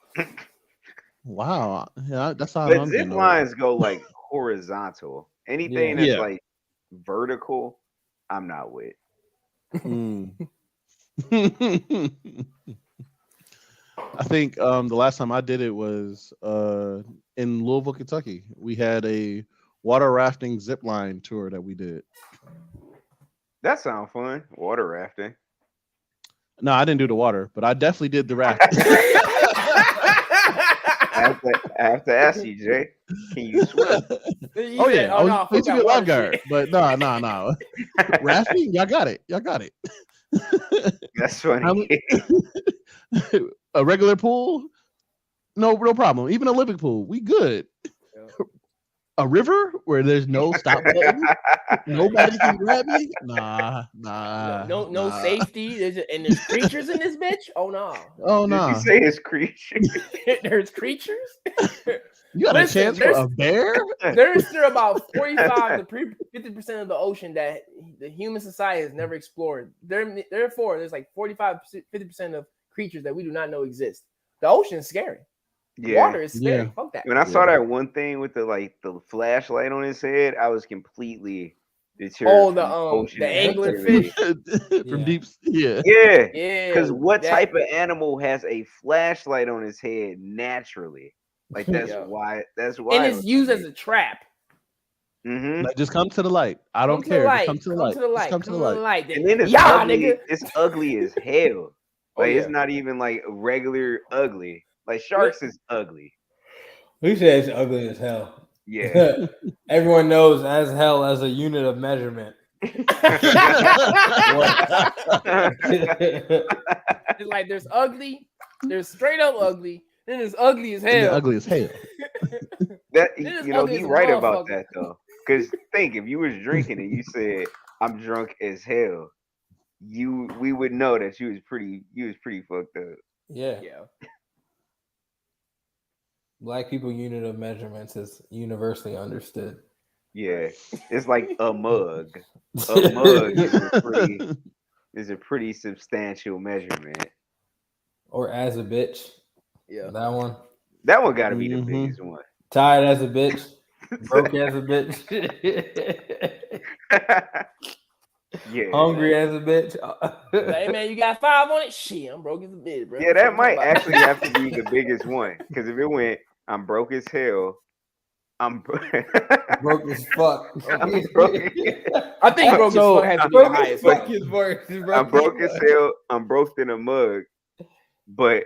Wow. Yeah, that's how But I'm zip getting lines go like horizontal. Anything that's Yeah. like vertical, I'm not with. Mm. I think the last time I did it was in Louisville, Kentucky. We had a water rafting zip line tour that we did. That sounds fun. Water rafting. No, I didn't do the water, but I definitely did the rafting. I have to ask you, Jay. Can you swim? Oh yeah, I was supposed to be a lifeguard, but no. Rafting, y'all got it. That's How funny. many- a regular pool? No problem. Even Olympic pool, we good. Yeah. A river where there's no stop button, nobody can grab me. Nah. No safety. There's creatures in this bitch. Oh no. Oh Did you nah. say it's creature? There's creatures. You got Listen, a chance for a bear? There's still about 45 to 50% of the ocean that the human society has never explored. Therefore, there's like 45 50% of creatures that we do not know exist. The ocean is scary. Yeah. Water is scary. Yeah. Fuck that. When I saw that one thing with the flashlight on his head, I was completely deterred. Oh, from the ocean angler activity. fish. From Yeah. deep. Yeah. Yeah. Yeah. Because what that- type of animal has a flashlight on his head naturally? Like that's Yeah. why. That's why. And it's used as a trap. Mm-hmm. Like, just come to the light. I don't Come to care. the Just light. come to the light. Just come to the light. And then it's Yeah, ugly. nigga. It's ugly as hell. Oh, Like yeah. it's not even like regular ugly. Like sharks is ugly. We say it's ugly as hell. Yeah. Everyone knows as hell as a unit of measurement. It's like there's ugly, there's straight up ugly, then there's ugly as And they're hell. ugly as hell. That It is you know, ugly he's as a right about motherfucker. that though. Because think if you was drinking and you said I'm drunk as hell, we would know that you was pretty fucked up. Yeah. Yeah. Black people unit of measurements is universally understood. Yeah. It's like a mug. A mug is a pretty substantial measurement. Or as a bitch. Yeah. That one. That one gotta be the Mhm. biggest one. Tired as a bitch. Broke as a bitch. Yeah. Hungry as a bitch. Hey man, you got 5 on it? Shit, I'm broke as a bitch, bro. Yeah, What that you might talking about? actually have to be the biggest one. Because if it went, I'm broke as hell. I'm Broke as fuck. I'm broke. I think broke So, as fuck has to be the Broke as highest fuck one. is worse. I'm broke as hell. I'm broke in a mug, but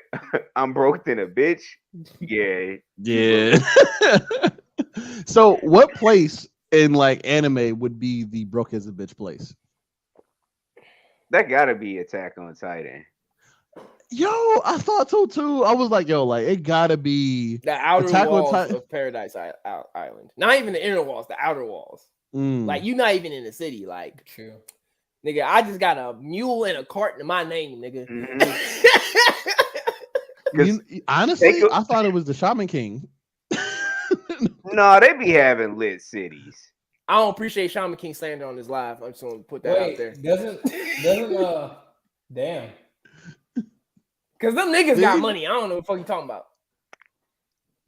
I'm broke in a bitch. Yeah. Yeah. So, what place in like anime would be the broke as a bitch place? That gotta be Attack on Titan. Yo, I thought so too. I was like, yo, like it gotta be The outer Attack on walls Titan- of Paradise Island. Not even the inner walls, the outer walls. Mm. Like you're not even in the city. Like, True. nigga, I just got a mule and a cart in my name, nigga. Mhm. Honestly, Take a- I thought it was the Shaman King. No, they be having lit cities. I don't appreciate Shaman King slander on his live. I'm just gonna put that out Wait, there. doesn't damn. Cause them niggas got Dude. money. I don't know what the fuck you talking about.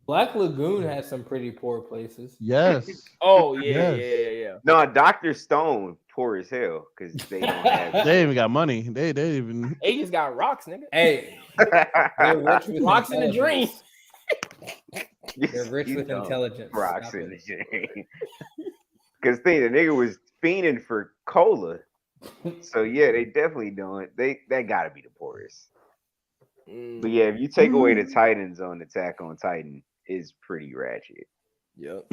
Black Lagoon has some pretty poor places. Yes. Oh yeah, Yes. yeah. No, Dr. Stone poor as hell because they don't have. They even got money. They even They just got rocks, nigga. Hey, they're rich with Rocks in the dream. intelligence. They're rich with intelligence. Rocks Stop in it. the dream. Because the nigga was fiending for cola. So yeah, they definitely don't. That gotta be the poorest. Mm, But yeah, if you take away the Titans on Attack on Titan, is pretty ratchet. yep.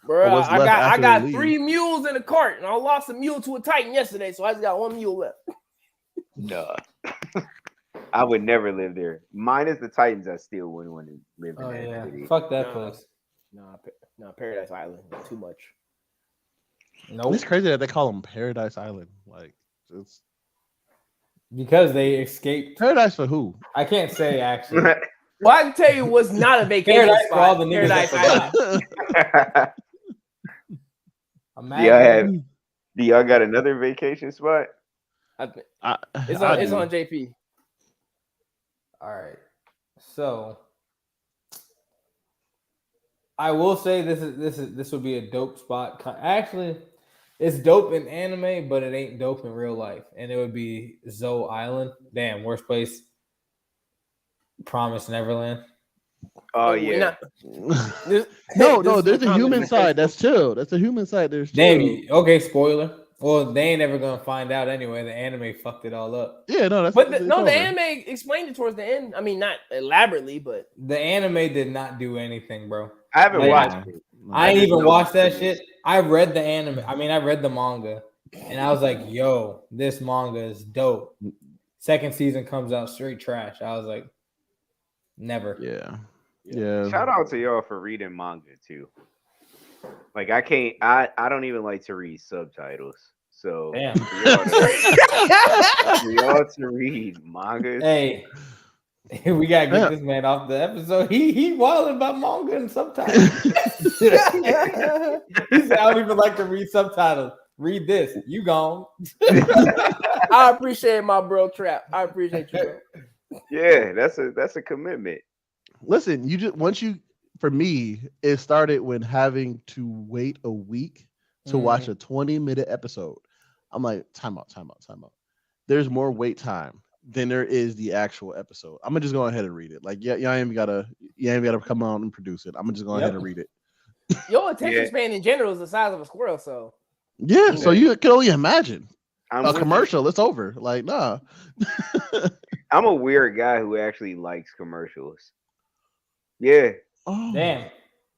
Or Bro, what's I left got after they leave. 3 mules in a cart, and I lost a mule to a Titan yesterday, so I just got 1 mule left. Nah. I would never live there. Minus the Titans, I still wouldn't want to live in Oh that yeah, city. fuck that Nah. place. Nah, Paradise Island, too much. Nope. It's crazy that they call them Paradise Island. Like it's Because they escaped. paradise for who? I can't say actually. Well, I can tell you what's not a vacation Paradise for all spot. the niggas that Paradise forgot. Island. Imagine. Do y'all got another vacation spot? It's I on do. JP. All right. So I will say this would be a dope spot. Actually, it's dope in anime, but it ain't dope in real life. And it would be Zoe Island. Damn, worst place. Promise Neverland. Oh We're yeah. not- this- No, this is there's a what human comes side. with That's chill. That's a human side. There's chill. Damn. Okay, spoiler. Well, they ain't ever gonna find out anyway. The anime fucked it all up. Yeah, no, that's But it's the over. anime explained it towards the end. I mean, not elaborately, but The anime did not do anything, bro. I haven't Yeah. watched it. No. I ain't just even know watched that it's- shit. I read the anime. I mean, I read the manga. And I was like, yo, this manga is dope. Second season comes out straight trash. I was like, never. Yeah. Shout out to y'all for reading manga too. Like I don't even like to read subtitles. So Damn. for y'all to read mangas. Hey, we gotta get this man off the episode. He wilding about manga and subtitles. He said, I don't even like to read subtitles. Read this. You gone. I appreciate my bro Trap. I appreciate you, bro. Yeah, that's a commitment. Listen, for me, it started when having to wait a week to watch a 20-minute episode. I'm like, time out. There's more wait time than there is the actual episode. I'm gonna just go ahead and read it. Like, y'all ain't gotta come on and produce it. I'm gonna just go ahead and read it. Your attention span in general is the size of a squirrel, so yeah. So you can only imagine a with commercial. It's over. Like, nah. I'm a weird guy who actually likes commercials. Yeah. Oh. Damn.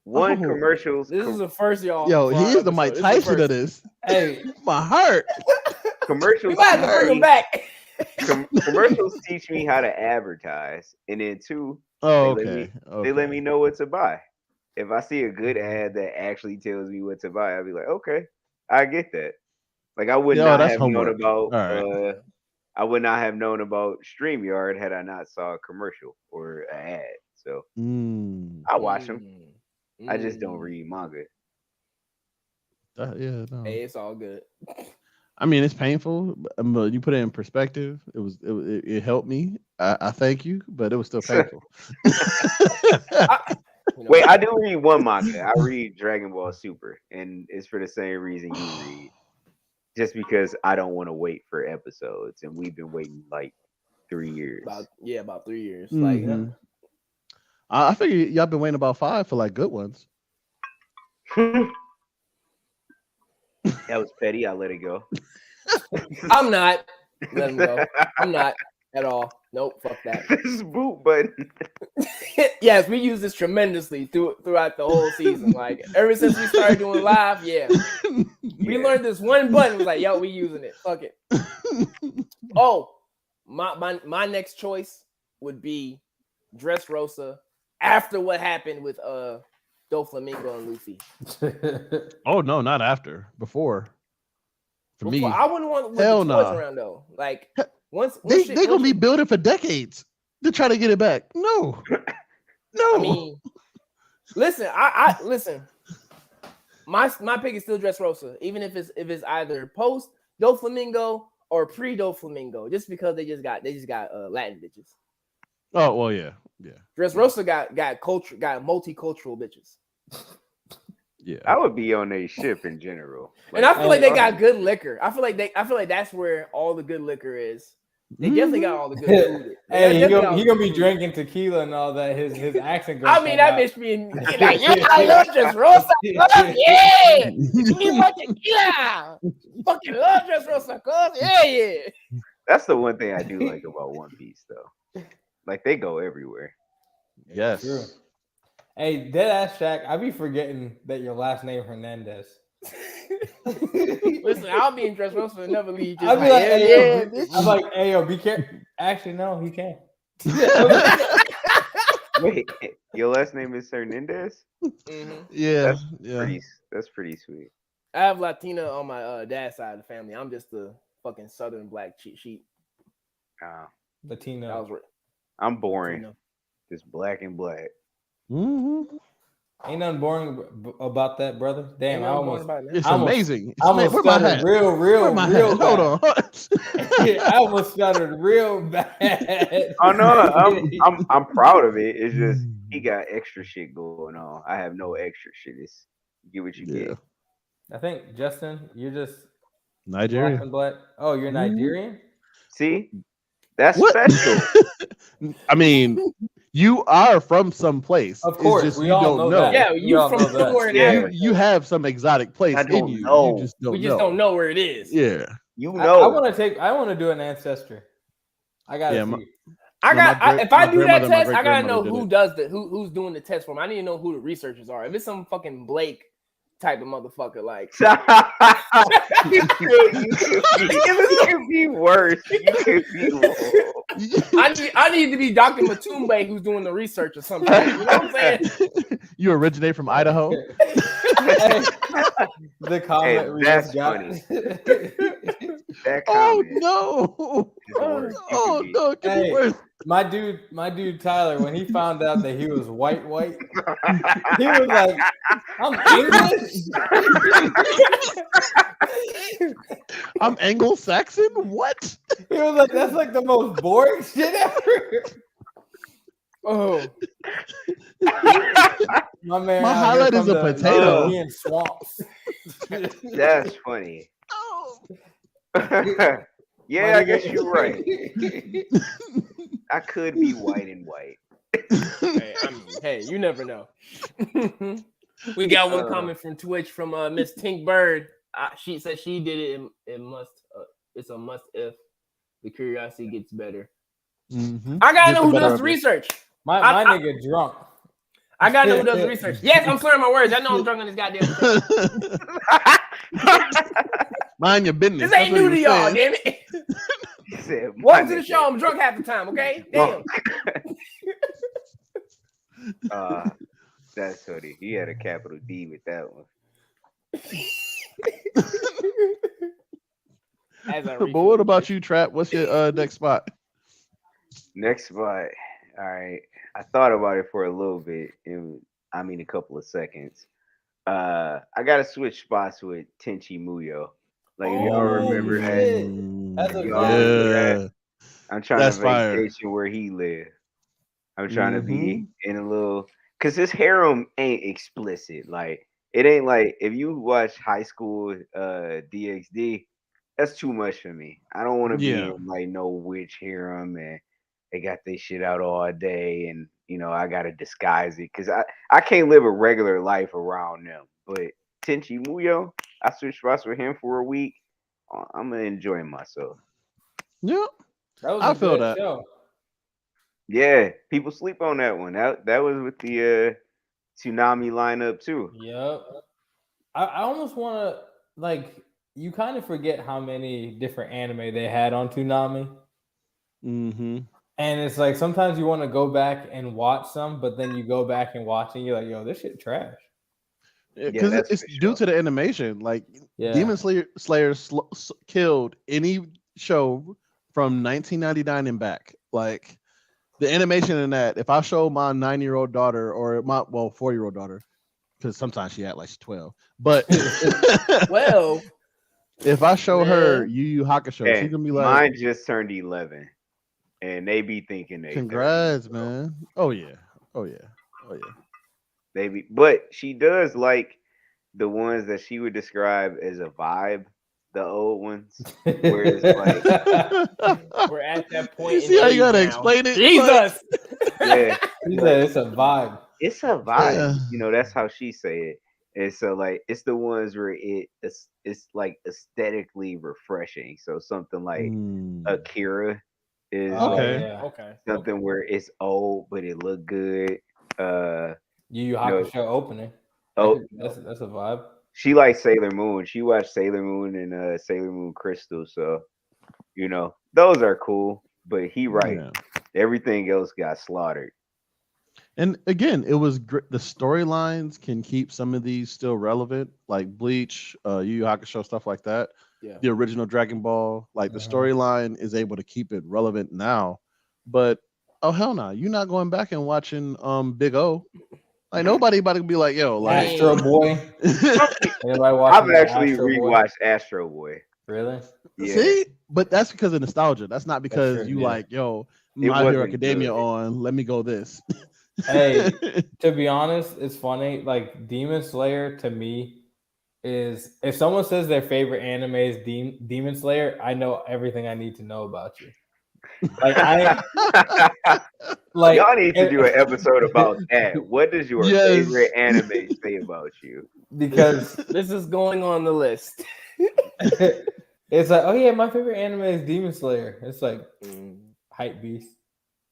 Commercials. This is the first, y'all. Yo, he is the Mike Tyson of this. Hey, my heart. Commercials. You might have to bring him back. Commercials teach me how to advertise, and then two, they let me know what to buy. If I see a good ad that actually tells me what to buy, I'll be like, okay, I get that. Like I would not have known about. I would not have known about StreamYard had I not saw a commercial or an ad. So I watch them. I just don't read manga. No. Hey, it's all good. I mean, it's painful, but you put it in perspective. It helped me. I thank you, but it was still painful. Wait, I do read one manga. I read Dragon Ball Super, and it's for the same reason you read. Just because I don't want to wait for episodes, and we've been waiting like 3 years. About 3 years. Mm-hmm. Like, I figure y'all been waiting about 5 for like good ones. That was petty. I let it go. I'm not. Let him go. I'm not at all. Nope. Fuck that. This boot button. Yes, we use this tremendously throughout the whole season. Like ever since we started doing live, we learned this one button. Was like, yo, we using it. Fuck it. Oh, my next choice would be Dressrosa after what happened with Doflamingo and Luffy. Oh no, not after. Before. For me, I wouldn't want the toys around though. Like once they gonna be building for decades to try to get it back. No. I mean, listen, I listen. My pick is still Dressrosa, even if it's either post Doflamingo or pre Doflamingo, just because they just got Latin bitches. Oh well, yeah. Dressrosa got multicultural bitches. Yeah, I would be on a ship in general. And I feel like they got good liquor. I feel like that's where all the good liquor is. They definitely got all the good food. Hey, he gonna be drinking tequila and all that. His accent. I mean, that bitch being like, yeah, I love Dressrosa. Yeah, give me my tequila. Fucking love Dressrosa, cuz yeah. That's the one thing I do like about One Piece, though. Like they go everywhere. Yes. True. Hey, deadass Shaq, I be forgetting that your last name Hernandez. Listen, I'll be in Dressrosa and never leave. I'll be like, I'm like, hey, yo, be careful. Actually, no, he can't. Wait, your last name is Hernandez? Mm-hmm. Yeah, that's pretty sweet. I have Latina on my dad's side of the family. I'm just the fucking Southern black sheep. Latino. That was right. I'm boring. Just black and black. Mm-hmm. Ain't nothing boring about that, brother. Damn, it's amazing. I almost stuttered real. Hold on. I almost stuttered real bad. Oh no, I'm proud of it. It's just he got extra shit going on. I have no extra shit. It's get what you get. I think Justin, you're just Nigerian. black and black. Oh, you're Nigerian? See, that's special. I mean, you are from some place. Of course, it's just we you all don't know that. Yeah, you from somewhere in Africa. You have some exotic place in you. You just don't know. We just don't know where it is. Yeah, you know. I want to do an ancestry. I got to see. If I do that test, I gotta know who does who's doing the test for me. I need to know who the researchers are. If it's some fucking Blake type of motherfucker. Like, you could be worse. You could be worse. I need to be Dr. Matumbe who's doing the research or something. You know what I'm saying? You originate from Idaho. The comment Hey, we that's just got. funny. That Oh comment no! is worse. You Oh could be- no! It could be Hey. worse. My dude Tyler, when he found out that he was white, he was like, "I'm English." I'm Anglo-Saxon. What? He was like, "That's like the most boring shit ever." Oh, My man, My out here highlight is from a the potato. European swamps. That's funny. Oh. Yeah, I guess you're right. I could be white and white. hey, you never know. We got one comment from Twitch from Miss Tink Bird. She said she did it. It's a must if the curiosity gets better. Mm-hmm. I gotta Get know the who better does of the it. research. My nigga drunk. I gotta know who does the research. Yes, I'm slurring my words. I know I'm drunk on this goddamn thing. Mind your business. This ain't That's what new to he y'all, was saying. damn it. He said, Welcome to "My the show. I'm drunk half the time, okay? Damn. nigga." That's funny. He had a capital D with that one. As I But what about you, Trap? What's your next spot? Next spot. All right. I thought about it for a little bit. A couple of seconds. I gotta switch spots with Tenchi Muyo. Like, if y'all remember that. That's a Y'all remember Yeah. that? I'm trying That's to fire. vacation where he live. I'm trying to be Mhm. in a little, cause his harem ain't explicit. Like, it ain't like if you watch High School DxD, that's too much for me. I don't want to be Yeah. in like no witch harem and they got this shit out all day and I gotta disguise it because I can't live a regular life around them. But Tenchi Muyo, I switched spots with him for a week. I'm gonna enjoy myself. Yeah. That was I a feel good that. show. Yeah, people sleep on that one. That was with the Tsunami lineup too. Yep. I almost want to, like, you kind of forget how many different anime they had on Toonami. Mm-hmm. And it's like sometimes you want to go back and watch some, but then you go back and watch and you're like, yo, this shit trash. Because that's it's for due sure. to the animation. Like Yeah. Demon Slayer killed any show from 1999 and back. Like the animation in that. If I show my 9-year-old daughter or my 4-year-old daughter, because sometimes she act like she's 12, but Well, if I show her man. Yu Yu Hakusho, Hey, she's gonna be like, mine just turned 11, and they be thinking they 30, "Congrats, so man! Oh yeah, oh yeah, oh yeah." they be, but she does like the ones that she would describe as a vibe, the old ones, where it's like, we're at that point. You in see how you age gotta now. explain it? Jesus. yeah, He said it's a vibe. it's a vibe. Yeah. That's how she say it. And so like it's the ones where it's like aesthetically refreshing. So something like Mm. Akira is Oh, Okay. like yeah. Okay. something where it's old but it look good. Yu Yu No. Hakusho opening. Oh, That's a vibe. she likes Sailor Moon. She watched Sailor Moon and Sailor Moon Crystal. So those are cool. But he right. Yeah. Everything else got slaughtered. And again, it was the storylines can keep some of these still relevant, like Bleach, Yu Yu Hakusho, stuff like that. Yeah. The original Dragon Ball, like the Mhm. storyline is able to keep it relevant now. But oh hell no, you're not going back and watching Big O. Like nobody about to be like, yo, like Astro Boy. Anybody watching I've the actually Astro Boy? rewatched Astro Boy. Really? Yeah. see, but that's because of nostalgia. That's not because true, you yeah. like, yo, It My Hero wasn't Academia good. on. Let me go this. Hey, to be honest, it's funny. Like Demon Slayer to me is, if someone says their favorite anime is Demon Slayer, I know everything I need to know about you. Like like Y'all need to do an episode about that. What does your Yes. favorite anime say about you? because This is going on the list. it's like, oh yeah, my favorite anime is Demon Slayer. It's like hype beast.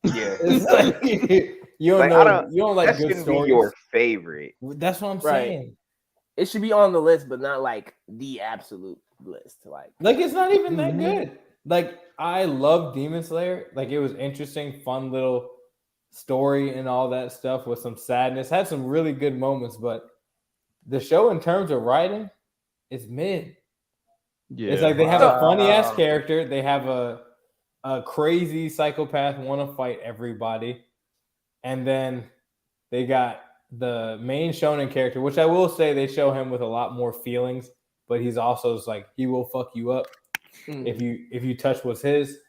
Yeah. It's like you don't Like, know, you don't like that good shouldn't be stories. your favorite. That's what I'm Right. saying. It should be on the list, but not like the absolute list. Like it's not even that good. Like I love Demon Slayer. Like it was interesting, fun little story and all that stuff with some sadness. Had some really good moments, but the show in terms of writing is mid. Yeah. It's like they have a funny ass character. They have a crazy psychopath want to fight everybody, and then they got the main shonen character, which I will say they show him with a lot more feelings, but he's also just like he will fuck you up if you touch what's his,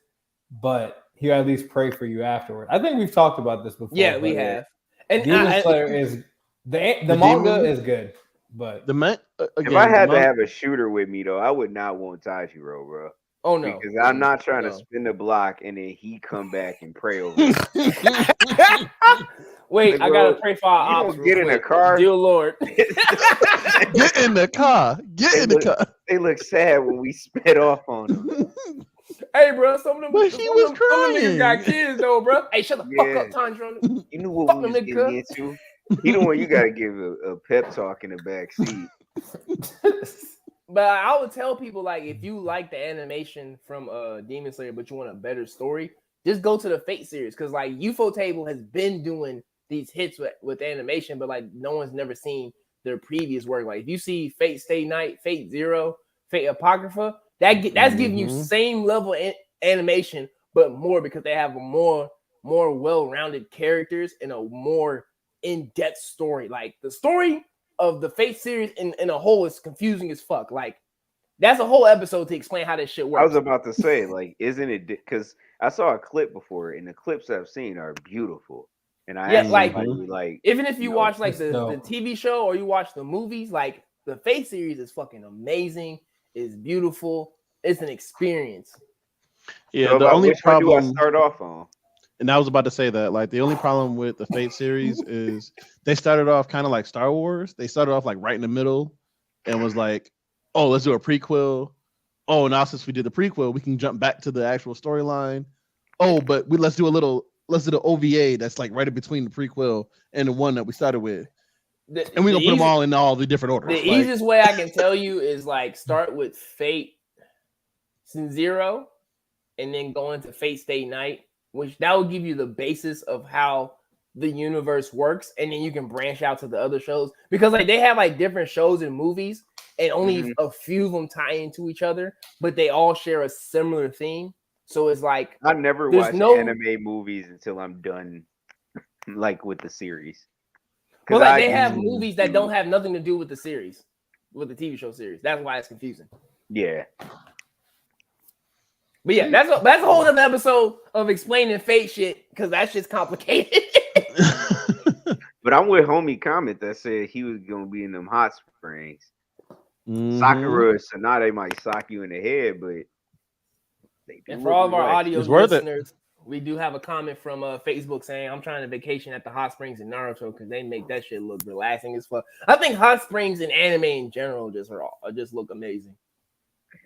but he'll at least pray for you afterward. I think we've talked about this before. Yeah, we have. And Demon Slayer is the manga is good, but if I had to have a shooter with me though, I would not want Tajiro, bro. Oh no, because I'm not trying to spin the block and then he come back and pray over it. Wait, like, I gotta pray for our ops. Get in a car, dear Lord. Get in the car. They look sad when we spit off on them. Hey, bro, some of them. But he was some of them niggas crying. got kids though, bro. Hey, shut the fuck up, Tanjiro. You knew what Fuck we them was nigga. getting into. You know when you gotta give a pep talk in the back seat. But I would tell people like if you like the animation from Demon Slayer, but you want a better story, just go to the Fate series because like UFO Table has been doing these hits with animation, but like no one's never seen their previous work. Like if you see Fate Stay Night, Fate Zero, Fate Apocrypha, that's giving you same level animation, but more because they have a more well-rounded characters and a more in-depth story. Like the story of the Fate series in a whole is confusing as fuck. Like that's a whole episode to explain how this shit works. I was about to say, like, isn't it? Because I saw a clip before, and the clips I've seen are beautiful. And I asked somebody, like, even if you watch like the TV show or you watch the movies, like the Fate series is fucking amazing. It's beautiful. It's an experience. Yeah, so the only problem do I start off on. And I was about to say that, like, the only problem with the Fate series is they started off kind of like Star Wars. They started off like right in the middle and was like, oh, let's do a prequel. Oh, now since we did the prequel, we can jump back to the actual storyline. Oh, but let's do the OVA that's like right in between the prequel and the one that we started with. And we're going to put them all in all the different orders. The easiest way I can tell you is like start with Fate Zero and then go into Fate Stay Night, which that will give you the basis of how the universe works, and then you can branch out to the other shows because like they have like different shows and movies, and only a few of them tie into each other, but they all share a similar theme. So it's like I never watch anime movies until I'm done, like with the series. Well, like they have movies that don't have nothing to do with the series, with the TV show series. That's why it's confusing. Yeah. But yeah, that's a whole other episode of explaining Fate shit because that shit's complicated. But I'm with homie comment that said he was gonna be in them hot springs. Sakura and Tsunade might sock you in the head, but and for all of our audio listeners, we do have a comment from Facebook saying I'm trying to vacation at the hot springs in Naruto because they make that shit look relaxing as fuck. I think hot springs in anime in general just look amazing.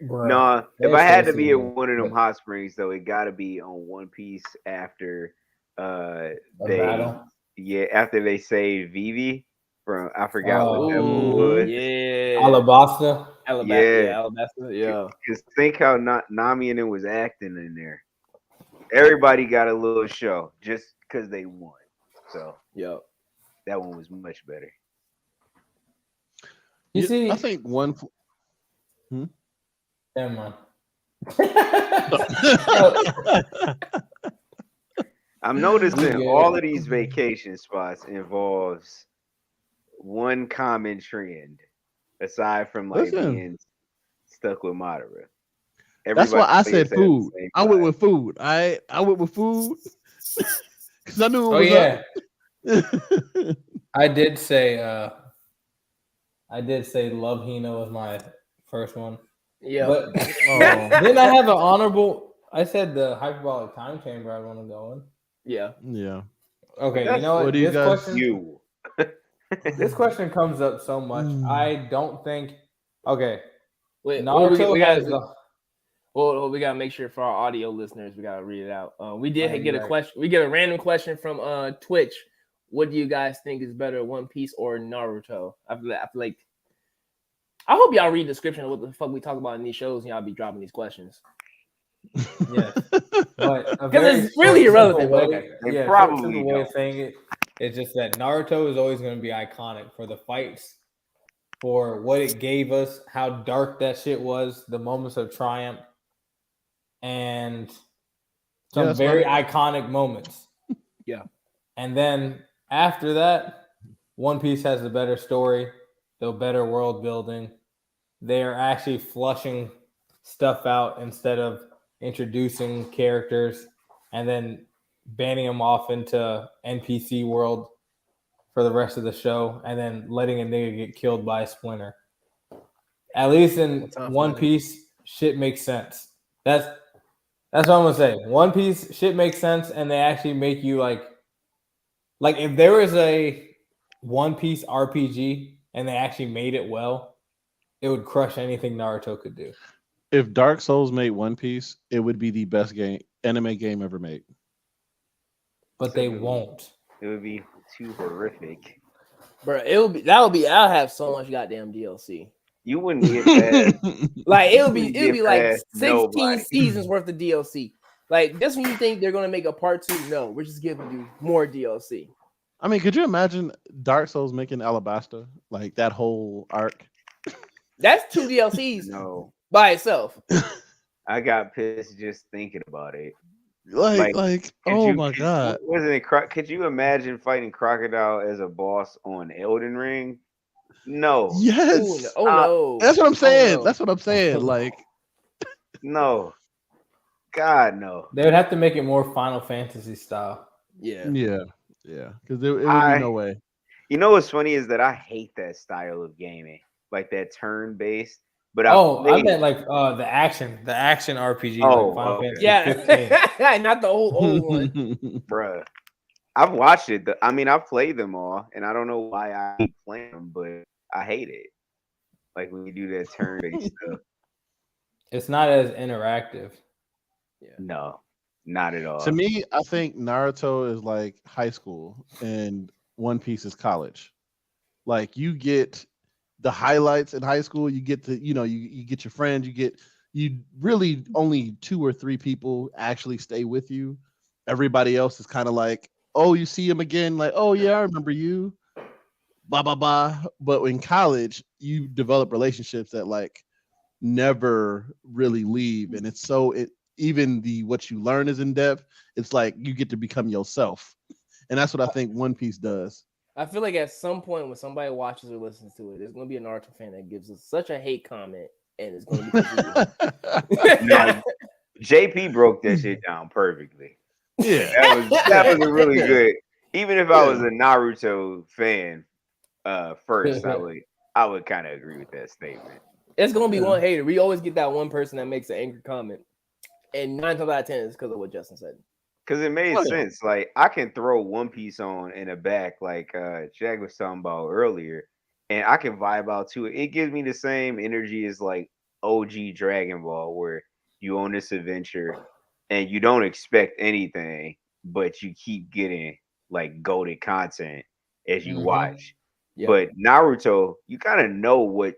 Bro, no, if I had to be in one of them hot springs, though, it got to be on One Piece after after they saved Vivi from I forgot what that was. Yeah, Alabasta. Yeah. Because think how Nami and them was acting in there. Everybody got a little show just because they won. So that one was much better. You see, I think one. Never mind. I'm noticing all of these vacation spots involves one common trend, aside from like being stuck with Madara. That's why I said food. I went with food. I went with food because I knew it was up. I did say Love Hina was my first one. Yeah, but then I have an honorable. I said the hyperbolic time chamber I want to go in. Yeah. Okay, you know what? This question comes up so much. I don't think. Okay, wait. Naruto we gotta make sure for our audio listeners, we gotta read it out. We did get a question. We get a random question from Twitch. What do you guys think is better, One Piece or Naruto? I feel like I hope y'all read the description of what the fuck we talk about in these shows, and y'all be dropping these questions. Yes, but Because it's really irrelevant. But okay. They Short, probably simple way of don't. saying it. It's just that Naruto is always going to be iconic for the fights, for what it gave us, how dark that shit was, the moments of triumph, and some that's very funny. iconic moments. Yeah. And then after that, One Piece has the better story, the better world building. They are actually flushing stuff out instead of introducing characters and then banning them off into NPC world for the rest of the show and then letting a nigga get killed by a splinter. At least in One Piece, shit makes sense. That's what I'm gonna say. One Piece shit makes sense, and they actually make you like if there was a One Piece RPG and they actually made it well, it would crush anything Naruto could do. If Dark Souls made One Piece, it would be the best anime game ever made. But they won't. It would be too horrific. Bro, I'll have so much goddamn DLC. You wouldn't get past. Like it'll be like past 16 nobody. seasons worth of DLC. Like just when you think they're gonna make a part 2, no, we're just giving you more DLC. I mean, could you imagine Dark Souls making Alabasta? Like that whole arc? That's 2 DLCs No, by itself. I got pissed just thinking about it. Like oh my god. Wasn't it? Could you imagine fighting Crocodile as a boss on Elden Ring? No. Yes. Oh no. That's what I'm saying. Oh, no. That's what I'm saying. Like, No. God, no. They would have to make it more Final Fantasy style. Yeah. Because it would be no way. You know what's funny is that I hate that style of gaming, like that turn-based. But I meant like the action RPG. Oh, like Final okay. Fantasy 15. Yeah. Not the old one. Bruh. I've watched it. I've played them all, and I don't know why I keep playing them, but I hate it. Like when you do that turn-based stuff. It's not as interactive. No, not at all. To me, I think Naruto is like high school and One Piece is college. Like you get the highlights in high school, you get you get your friends, you really only 2 or 3 people actually stay with you. Everybody else is kind of like, oh, you see him again, like, oh yeah, I remember you. Blah blah blah. But in college, you develop relationships that like never really leave, and it's so even what you learn is in depth. It's like you get to become yourself, and that's what I think One Piece does. I feel like at some point when somebody watches or listens to it, there's gonna be a Naruto fan that gives us such a hate comment, and it's gonna be No, JP broke that shit down perfectly. Yeah, that was a really good. Even if I was a Naruto fan, first I would kind of agree with that statement. It's gonna be one hater. We always get that one person that makes an angry comment, and 9 times out of 10 is because of what Justin said. Because it made sense. Like I can throw One Piece on in the back, like Jag was talking about earlier, and I can vibe out to it. It gives me the same energy as like OG Dragon Ball, where you on this adventure and you don't expect anything, but you keep getting like goated content as you watch. Yeah. But Naruto, you kind of know what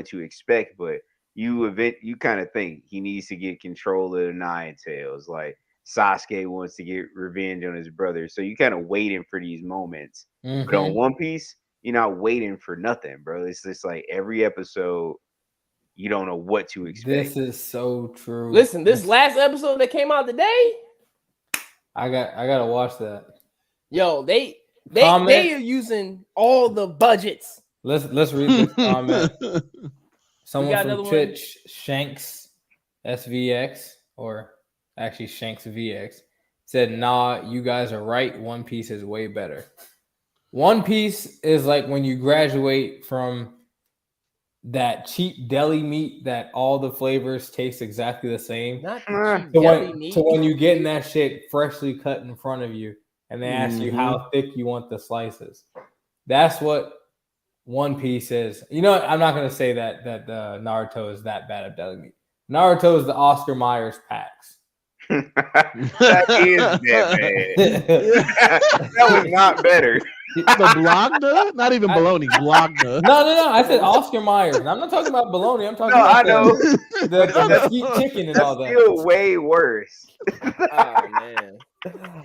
to expect, but you kind of think he needs to get control of the Nine Tails, like Sasuke wants to get revenge on his brother. So you kind of waiting for these moments. But on One Piece, you're not waiting for nothing, bro. It's just like every episode, you don't know what to expect. This is so true. Listen, this last episode that came out today, I gotta watch that. Yo, they are using all the budgets. Let's read this comment. Someone got from another Twitch, Shanks SVX, or actually Shanks VX, said, "Nah, you guys are right. One Piece is way better. One Piece is like when you graduate from that cheap deli meat that all the flavors taste exactly the same. Not to when you getting that shit freshly cut in front of you, and they ask you how thick you want the slices. That's what One Piece is. You know, I'm not gonna say that Naruto is that bad of deli meat. Naruto is the Oscar Myers packs. That is that bad. That was not better. The Blogna? Not even bologna. Blogna. No. I said Oscar Myers. And I'm not talking about bologna. I'm talking No, about I know. the mesquite chicken and That's all that. still way worse. Oh man.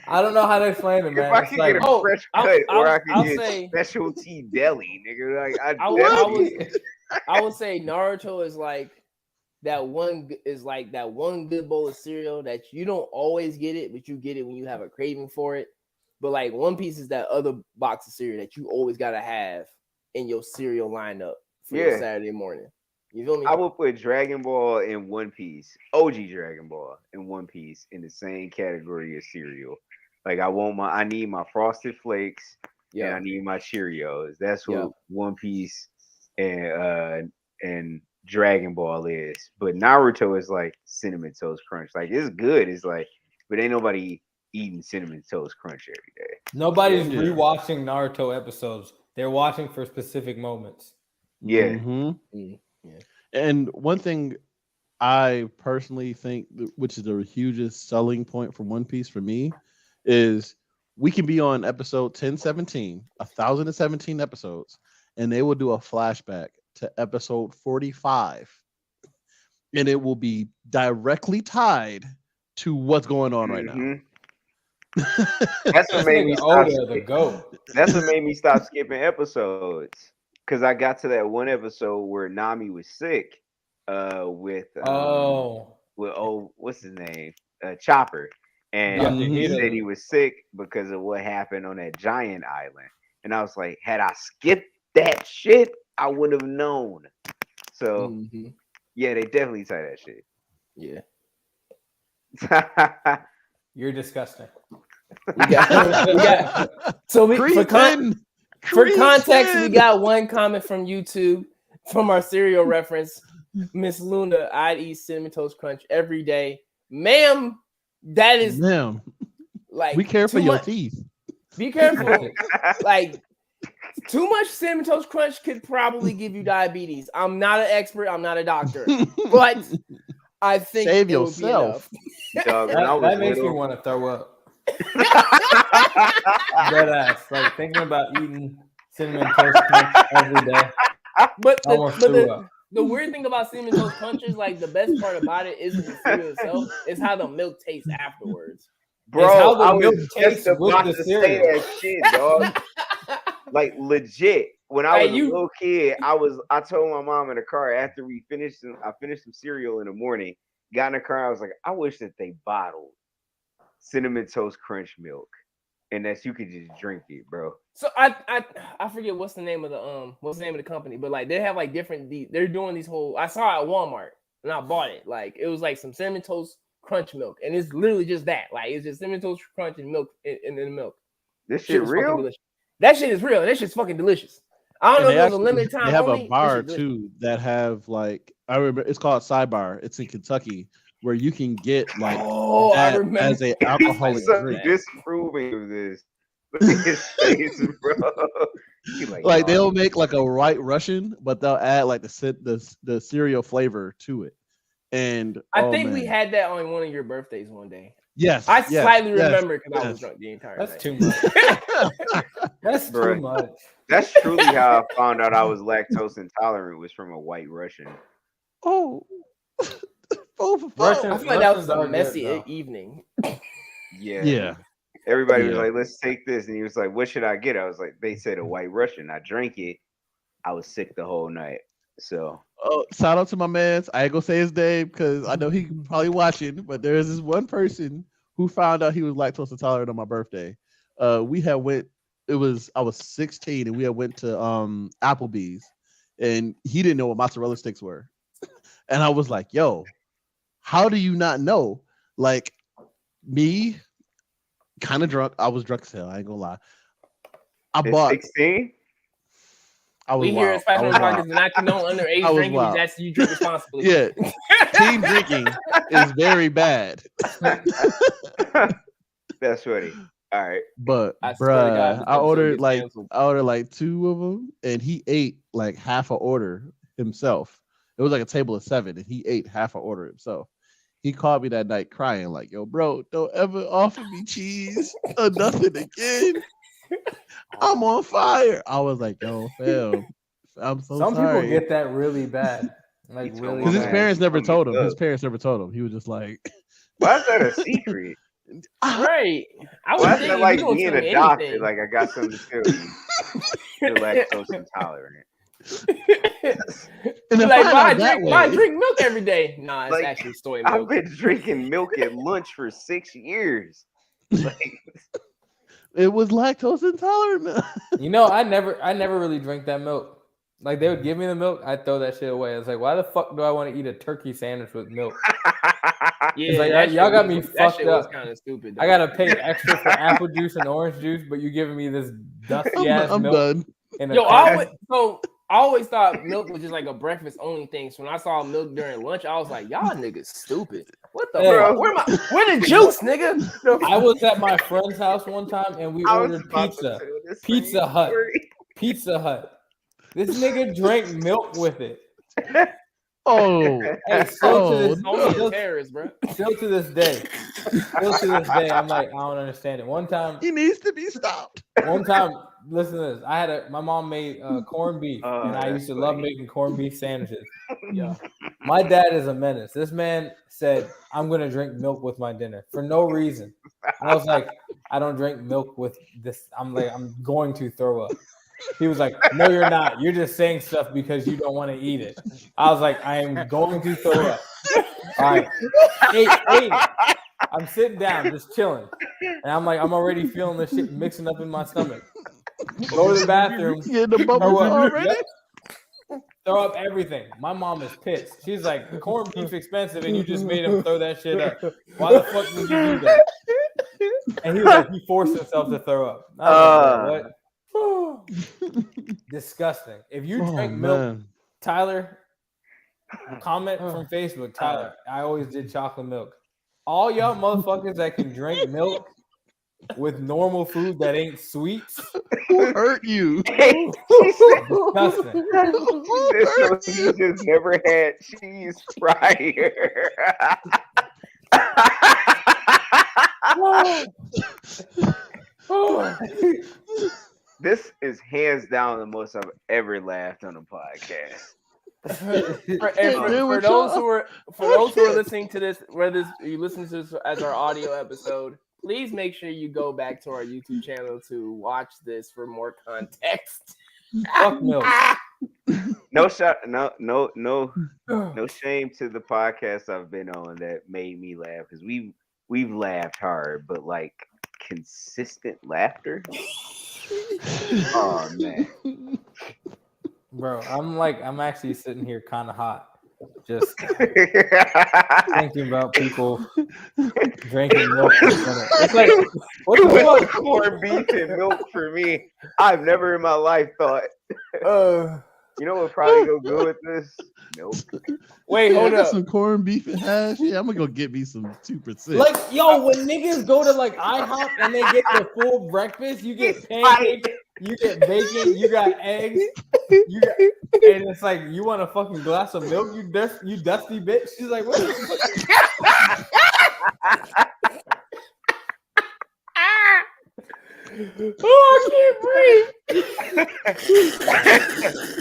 I don't know how to explain it, If man. I It's could like, get a fresh cut, or I could I'll get say- specialty deli, nigga. Like I would say Naruto is like that one good bowl of cereal that you don't always get it, but you get it when you have a craving for it. But like One Piece is that other box of cereal that you always gotta have in your cereal lineup for your Saturday morning. You feel me? I would put Dragon Ball and One Piece, OG Dragon Ball and One Piece in the same category as cereal. Like I need my Frosted Flakes and I need my Cheerios. That's what One Piece and Dragon Ball is. But Naruto is like Cinnamon Toast Crunch. Like it's good. It's like, but ain't nobody eating Cinnamon Toast Crunch every day. Nobody's rewatching Naruto episodes. They're watching for specific moments. Yeah. Mm-hmm. Yeah. And one thing I personally think, which is the hugest selling point for One Piece for me, is we can be on episode 1017, 1017 episodes, and they will do a flashback to episode 45, and it will be directly tied to what's going on right now. That's what made me stop. The goat. That's what made me stop skipping episodes, because I got to that one episode where Nami was sick, with what's his name, Chopper, and he said he was sick because of what happened on that giant island, and I was like, had I skipped that shit, I would have known. So yeah, they definitely tie that shit. Yeah. You're disgusting. For context, we got one comment from YouTube from our cereal reference. Miss Luna, I'd eat Cinnamon Toast Crunch every day. Ma'am, that is like, we care for your teeth. Be careful. Like, too much Cinnamon Toast Crunch could probably give you diabetes. I'm not an expert. I'm not a doctor. But I think save yourself. Dog, that makes me want to throw up. Dead ass. Like thinking about eating Cinnamon Toast Crunch every day. But the weird thing about Cinnamon Toast Crunch is, like, the best part about it isn't the cereal itself. It's how the milk tastes afterwards. Bro, how the I milk was tastes just about with to the say cereal. that shit, dog. Like legit. When I was a little kid, I told my mom in the car after I finished some cereal in the morning, got in the car, I was like, I wish that they bottled Cinnamon Toast Crunch milk and that you could just drink it, bro. So I forget what's the name of the company, but like they have like they're doing these whole, I saw it at Walmart and I bought it. Like it was like some Cinnamon Toast Crunch milk, and it's literally just that. Like it's just Cinnamon Toast Crunch and milk in the milk. This shit real? That shit is real. That shit's fucking delicious. I don't know if there's a limited time. They have only. a bar too that have like, I remember it's called Sidebar. It's in Kentucky, where you can get like I remember as an alcoholic drink. Disproving of this. Look at his face, bro. Like they'll make like a White Russian, but they'll add like the cereal flavor to it. And I think we had that on one of your birthdays one day. Yes, I slightly remember because I was drunk the entire night. That's too much. That's too much. That's truly how I found out I was lactose intolerant, was from a White Russian. Oh. I feel like that was a messy evening. Yeah. Everybody was like, let's take this. And he was like, what should I get? I was like, they said a White Russian. I drank it. I was sick the whole night. So shout out to my man. I ain't gonna say his name because I know he probably watching, but there is this one person who found out he was lactose intolerant on my birthday. I was 16 and we had went to Applebee's and he didn't know what mozzarella sticks were. And I was like, yo, how do you not know? Like me, kind of drunk. I was drunk as hell. I ain't gonna lie. I bought 16. I was we here at Special Markets do not condone underage drinking. That's you drink responsibly. Yeah, teen drinking is very bad. That's funny. All right, but bruh, I ordered like 2 of them, and he ate like half an order himself. It was like a table of 7, and he ate half an order himself. He called me that night crying, like, "Yo, bro, don't ever offer me cheese or nothing again." I'm on fire. I was like, yo, fam, I'm so Some sorry. people get that really bad. Like He told really my Because his man, bad. parents never "Come told get him. His up." parents never told him. He was just like, Why is that a secret? Right. I Why was is thinking that you like don't being tell me a doctor? anything. Like I got something to tell you. You're lactose intolerant. and then Like, find why out that I way. drink milk every day? Nah, it's Like, actually soy I've milk. been drinking milk at lunch for 6 years. Like, It was lactose intolerant. You know, I never really drank that milk. Like they would give me the milk, I'd throw that shit away. I was like, why the fuck do I want to eat a turkey sandwich with milk? Yeah, like, that y'all shit got was- me that fucked shit was up. kind of stupid. I though. gotta pay extra for apple juice and orange juice, but you giving me this dusty ass I'm milk done. in a Yo, cup. I always thought milk was just like a breakfast only thing. So when I saw milk during lunch, I was like, y'all niggas stupid. What the Hey. fuck? Where the juice, nigga? I was at my friend's house one time and we I was ordered about to pizza. tell this Pizza same Hut. story. Pizza Hut. This nigga drank milk with it. Oh, Hey, still to this Homie a terrorist, bro. still to this day, I'm like, I don't understand it. One time, he needs to be stopped. listen to this. My mom made corned beef, Oh, and I that's used to love funny. making corned beef sandwiches. Yeah. My dad is a menace. This man said, I'm gonna drink milk with my dinner for no reason. I was like, I don't drink milk with this. I'm going to throw up. He was like, no, you're not. You're just saying stuff because you don't want to eat it. I was like, I am going to throw up. All right. Hey, I'm sitting down, just chilling. And I'm like, I'm already feeling the shit mixing up in my stomach. Go to the bathroom. Get the bubbles Throw up. already. Yep. Throw up everything. My mom is pissed. She's like, the corned beef's expensive and you just made him throw that shit up. Why the fuck would you do that? And he was like, he forced himself to throw up. I was like, what? Disgusting. If you drink milk, Man. Tyler, comment from Facebook. Tyler, I always did chocolate milk. All y'all motherfuckers that can drink milk with normal food that ain't sweets, Who hurt you? Disgusting. Who hurt You just never had cheese prior. This is hands down the most I've ever laughed on a podcast. For those who are listening to this, whether you listen to this as our audio episode, please make sure you go back to our YouTube channel to watch this for more context. fuck milk. No shot, no shame to the podcast I've been on that made me laugh because we've laughed hard, but like consistent laughter. Oh man. Bro, I'm actually sitting here kind of hot. Just thinking about people drinking milk. It's like, what the fuck? Corned beef and milk for me. I've never in my life thought. You know what probably go good with this? Milk. Wait, I hold got up. some corned beef and hash. Yeah, I'm gonna go get me some 2%. Like, yo, when niggas go to like IHOP and they get the full breakfast, you get pancakes, you get bacon, you got eggs, and it's like, you want a fucking glass of milk, you dusty bitch. She's like, what the fuck? Oh, I can't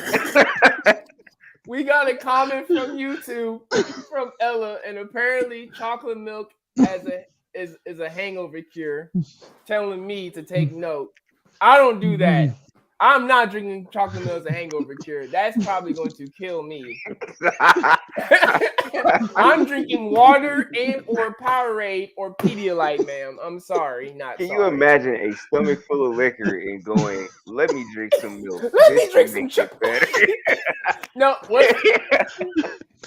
breathe. We got a comment from YouTube from Ella, and apparently chocolate milk is a hangover cure, telling me to take note. I don't do that. I'm not drinking chocolate milk as a hangover cure. That's probably going to kill me. I'm drinking water and or Powerade or Pedialyte, ma'am. I'm sorry, not Can sorry. you imagine a stomach full of liquor and going, let me drink some milk. Let me This drink will some make it better. No, what?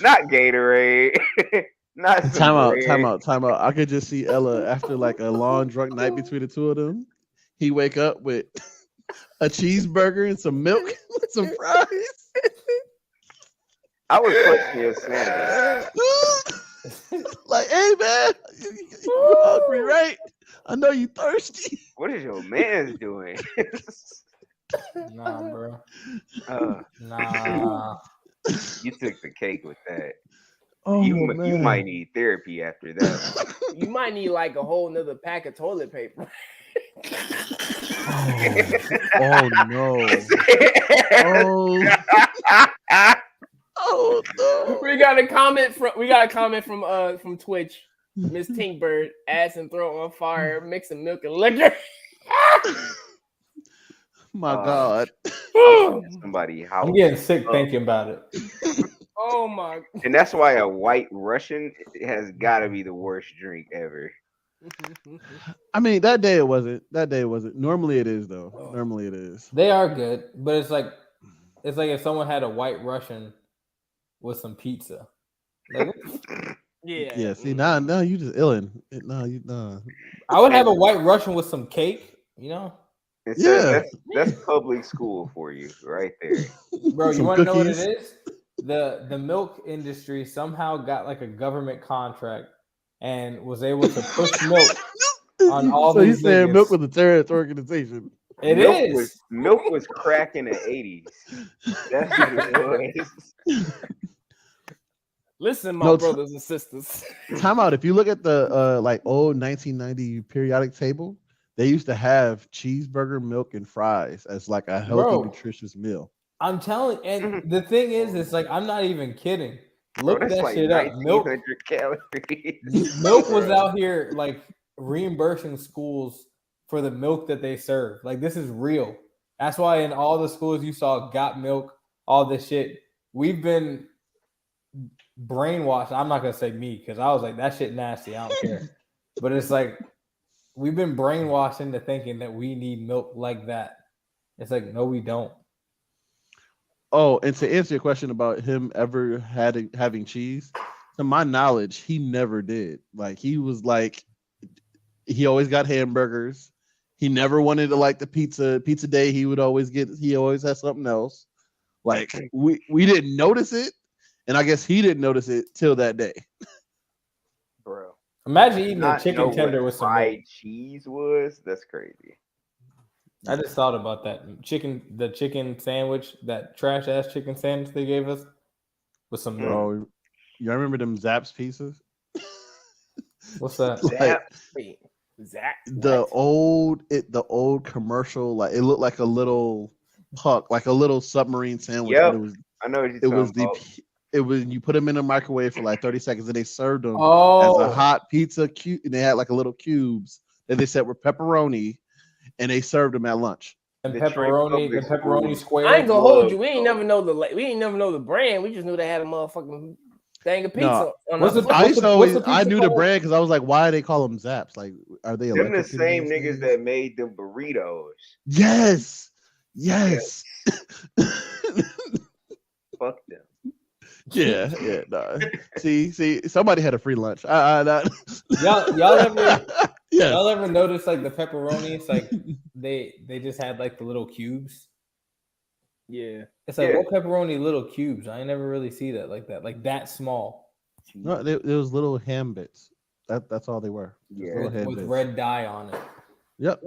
Not Gatorade. Not some Time bread. out. I could just see Ella after like a long drunk night between the two of them. He wake up with a cheeseburger and some milk, with some fries. I would question your sanity. Like, hey man, you hungry, right? I know you thirsty. What is your man's doing? Nah, bro. Uh, Nah. you took the cake with that. Oh You man. might need therapy after that. You might need like a whole nother pack of toilet paper. Oh no. Oh no. We got a comment from Twitch. Miss Tinkbird, ass and throat on fire, mixing milk and liquor. My God. Somebody house. I'm getting sick thinking about it. Oh my! And that's why a white Russian has got to be the worst drink ever. I mean, that day it wasn't. Normally it is though. Normally it is. They are good, but it's like if someone had a white Russian with some pizza. Like, Yeah. See, now you just illin. No. I would have a white Russian with some cake, you know? That's public school for you right there. Bro, you Some want to know what it cookies. is? The milk industry somehow got like a government contract and was able to push milk on all so these he's saying niggas. milk was a terrorist organization. Milk was crack in the 80s. That's what it was. Listen, my brothers and sisters. Time out. If you look at the like old 1990 periodic table, they used to have cheeseburger, milk, and fries as like a healthy, nutritious meal. I'm telling, and the thing is, it's like I'm not even kidding. Look Bro, that like shit up. Milk calories. Milk was out here like reimbursing schools for the milk that they serve. Like this is real. That's why in all the schools you saw got milk, all this shit. We've been brainwashed. I'm not gonna say me because I was like that shit nasty. I don't care. But it's like we've been brainwashed into thinking that we need milk like that. It's like no, we don't. Oh, and to answer your question about him ever having cheese, to my knowledge, he never did. Like he was like, he always got hamburgers. He never wanted to like the pizza day. He always had something else. Like we didn't notice it, and I guess he didn't notice it till that day. Bro, imagine eating a chicken tender with some fried cheese was. That's crazy. I just thought about that the chicken sandwich, that trash ass chicken sandwich they gave us with some milk. Bro, you remember them Zapp's pizzas? What's that? Zap. The old commercial, like it looked like a little puck, like a little submarine sandwich. Yep. But I know what you're talking about. It was you put them in the microwave for like 30 seconds, and they served them as Oh, a hot pizza cube, and they had like a little cubes that they said were pepperoni, and they served them at lunch. and The pepperoni square. I ain't gonna hold you. We ain't never know the brand. We just knew they had a motherfucking thing of pizza. No, I knew the brand because I was like, why do they call them Zaps? Like, are they them the same niggas that made them burritos? Yes. Fuck them. Yeah. No. See, somebody had a free lunch. Y'all ever notice like the pepperoni? It's like they just had like the little cubes. Yeah. It's like what pepperoni little cubes? I never really see that like that small. No, it was little ham bits. That's all they were. Yeah, with red dye on it. Yep.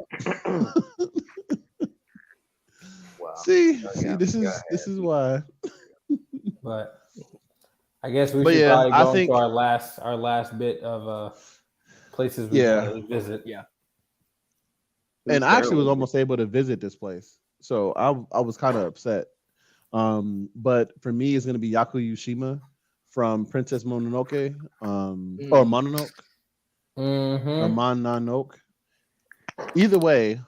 Wow. See, this is why. But I guess we should probably go into our last bit of places we want to visit. Yeah. And I actually was almost able to visit this place. So I was kind of upset. But for me, it's gonna be Yakuyoshima from Princess Mononoke, or Mononoke. Mm-hmm. Or Mononoke. Either way,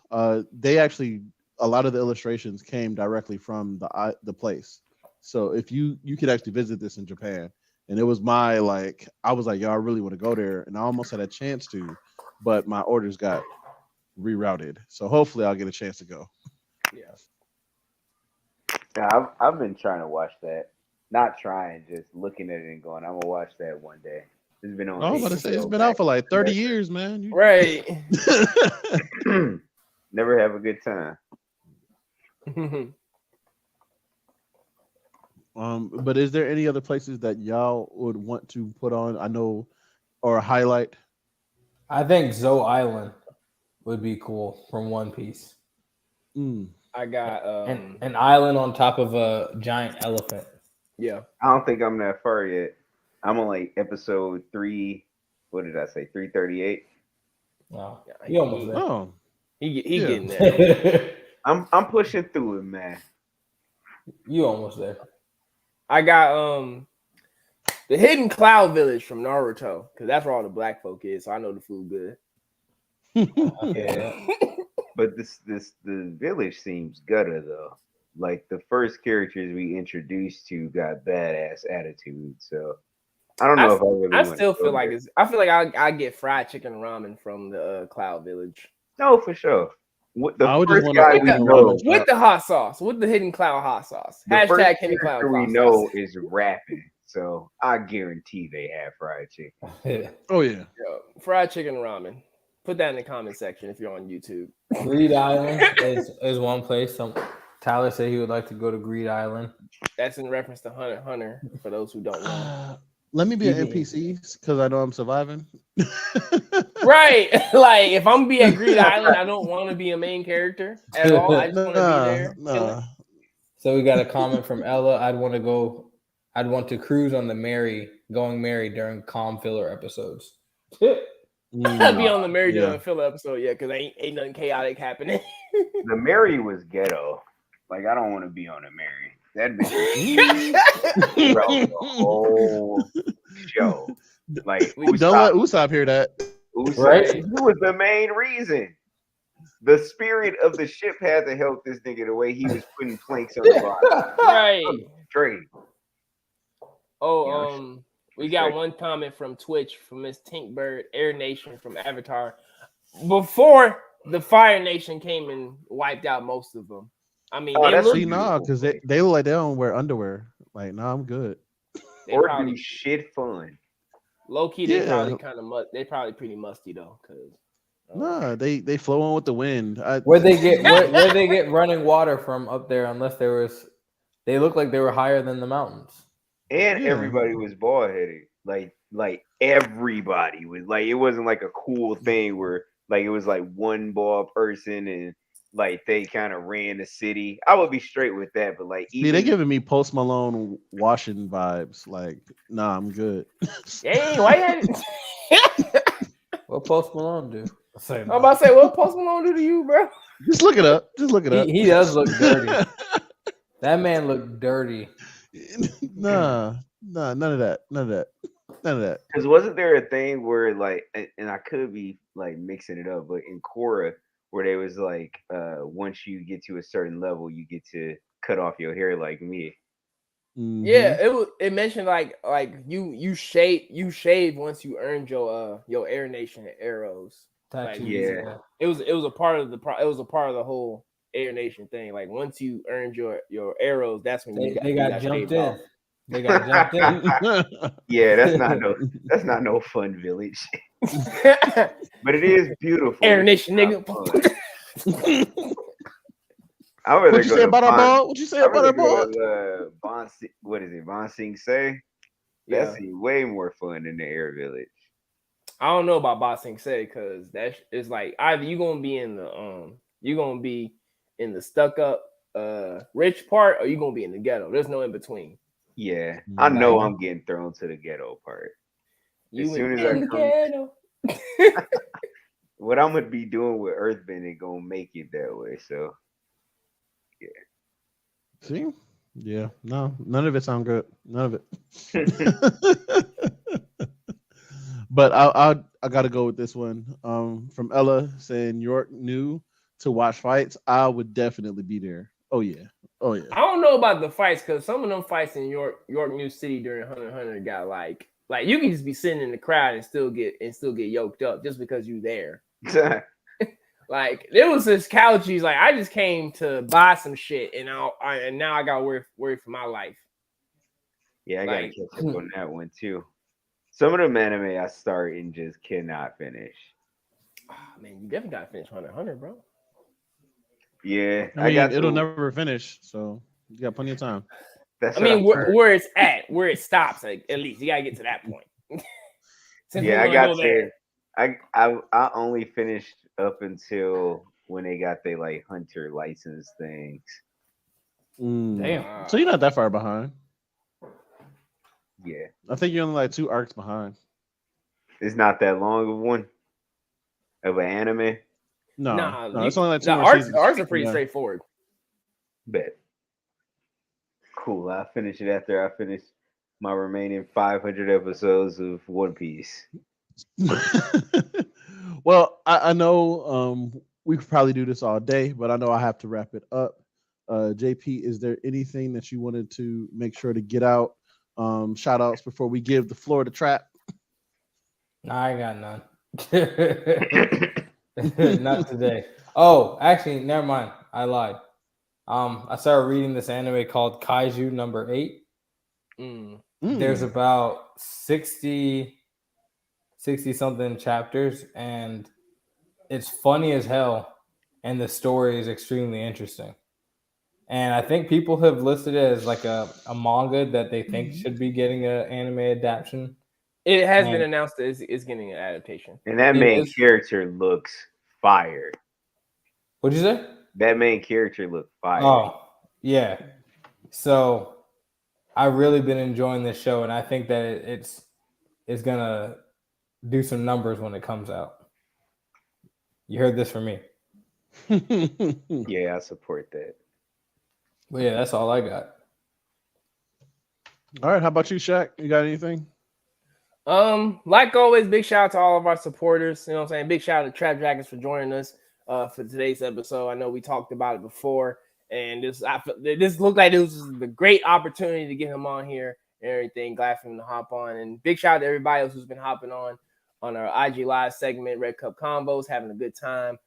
they actually, a lot of the illustrations came directly from the place. So if you could actually visit this in Japan, and it was I was like, yo, I really want to go there, and I almost had a chance to, but my orders got rerouted. So hopefully I'll get a chance to go. Yeah, I've been trying to watch that. Not trying, just looking at it and going, I'm gonna watch that one day. It's been on. I was about to say it's been out for like 30 years, man. Right. Never have a good time. But is there any other places that y'all would want to put on? I know, or highlight. I think Zoe Island would be cool from One Piece. I got an island on top of a giant elephant. Yeah. I don't think I'm that far yet. I'm on like episode 3. What did I say? 338. No, Yeah, he almost there. Oh, He Yeah. getting there. I'm pushing through it, man. You almost there. I got the Hidden Cloud Village from Naruto because that's where all the black folk is. So I know the food good. Yeah. But the village seems gutter though. Like the first characters we introduced to got badass attitude. So I don't know if I really I want still to go feel like there. I feel like I get fried chicken and ramen from the Cloud Village No, for sure. The I would just first want to guy open we a know, ramen with shop. the hot sauce, with the Hidden Cloud hot sauce. the first Hashtag Hidden Cloud character we hot know sauce. is rapping. So I guarantee they have fried chicken. Oh yeah. Yo, fried chicken and ramen. Put that in the comment section if you're on YouTube. Greed Island is one place. Tyler said he would like to go to Greed Island. That's in reference to Hunter x Hunter for those who don't know. Let me be an You NPC because I know I'm surviving. Right. Like if I'm gonna be at Greed Island, I don't want to be a main character at all. I just want to be there. chilling. So we got a comment from Ella. I'd want to cruise on the Going Merry during calm filler episodes. I'd be on the Mary Yeah. Jane filler episode, yeah, because ain't nothing chaotic happening. The Mary was ghetto. Like I don't want to be on a Mary. That bitch wrote the whole show. Like Don't let Usopp hear that. Usopp, Right? he was the main reason. The spirit of the ship had to help this nigga the way he was putting planks on the bottom. Right. Straight. Oh, we got Straight. one comment from Twitch from Miss Tinkbird, Air Nation from Avatar. Before the Fire Nation came and wiped out most of them. I mean, Oh, they that's look, See, nah, because they look like they don't wear underwear. Like, nah, I'm good. they Or probably do shit fun. low key. They Yeah. probably kind of they probably pretty musty though, because Nah, they flow on with the wind. Where they get running water from up there? Unless they look like they were higher than the mountains. And Yeah. everybody was bald headed. Like everybody was like, it wasn't like a cool thing where like it was like one bald person and like they kind of ran the city. I would be straight with that, but like See, they giving me Post Malone washing vibes. Like, nah, I'm good. dang, why you What Post Malone do? I'm about to say, what Post Malone do to you, bro? Just look it up. Just look it up. He does look dirty. That man looked dirty. Nah, none of that. Because wasn't there a thing where like, and I could be like mixing it up, but in Korra, where they was like, once you get to a certain level, you get to cut off your hair like me. Mhm. Yeah, it mentioned like you shave once you earned your Air Nation arrows. Like, Tattoos. Yeah. It was a part of the whole Air Nation thing. Like once you earned your arrows, that's when They got jumped shaved in. off. They got jumped in. Yeah, that's not no fun village. But it is beautiful. Air Nation, It's nigga. not fun. I would rather What you go say to about our Bon- ball? What you say I'd about rather our go ball? to, what is it? Bon Sing Se? Yeah. That's way more fun than the Air Village. I don't know about Ba Sing Se because it's like either you're gonna be in the stuck up rich part or you're gonna be in the ghetto. There's no in between. Yeah, I know Right. I'm getting thrown to the ghetto part. You As soon in as I the come- ghetto. What I'm gonna be doing with Earthbending gonna make it that way. So See? Yeah, no, none of it sound good. None of it. But I gotta go with this one. From Ella saying York new to watch fights. I would definitely be there. Oh yeah. I don't know about the fights because some of them fights in York New City during Hunter x Hunter got like you can just be sitting in the crowd and still get yoked up just because you there. Like there was this couchies like I just came to buy some shit and now I got worry for my life. yeah, I gotta Like- catch up on that one too. Some of them anime I start and just cannot finish. Oh, man, you definitely gotta finish Hunter x Hunter, bro. Yeah, I mean, got it'll to- never finish, so you got plenty of time. That's I what mean, I've heard. where it's at, where it stops, like, at least you gotta get to that point. Since Yeah, we I wanna got go there. to. I only finished up until when they got their like hunter license things. Mm. Damn. So you're not that far behind. Yeah, I think you're only like 2 arcs behind. it's not that long of one of an anime. Nah, No, it's only like 2 the more arcs seasons. are pretty Yeah. straightforward. Bet. Cool. I'll finish it after I finish my remaining 500 episodes of One Piece. Well, I know we could probably do this all day, but I know I have to wrap it up. JP, is there anything that you wanted to make sure to get out? Shout outs before we give the floor to Trap? Nah, I got none. Not today. Oh, actually, never mind. I lied. I started reading this anime called Kaiju number 8. There's about 60 something chapters, and it's funny as hell, and the story is extremely interesting. And I think people have listed it as like a manga that they think should be getting an anime adaptation. It has been announced that it's getting an adaptation. And that main character looks fire. What'd you say? That main character looked fire. Oh, yeah. So I've really been enjoying this show, and I think that it's gonna do some numbers when it comes out. You heard this from me. Yeah, I support that. But yeah, that's all I got. All right, how about you, Shaq? You got anything? Like always, big shout out to all of our supporters. You know what I'm saying? Big shout out to TrapDragon for joining us for today's episode. I know we talked about it before, and this looked like it was the great opportunity to get him on here and everything. Glad for him to hop on. And big shout out to everybody else who's been hopping on our IG Live segment, Red Cup Combos, having a good time.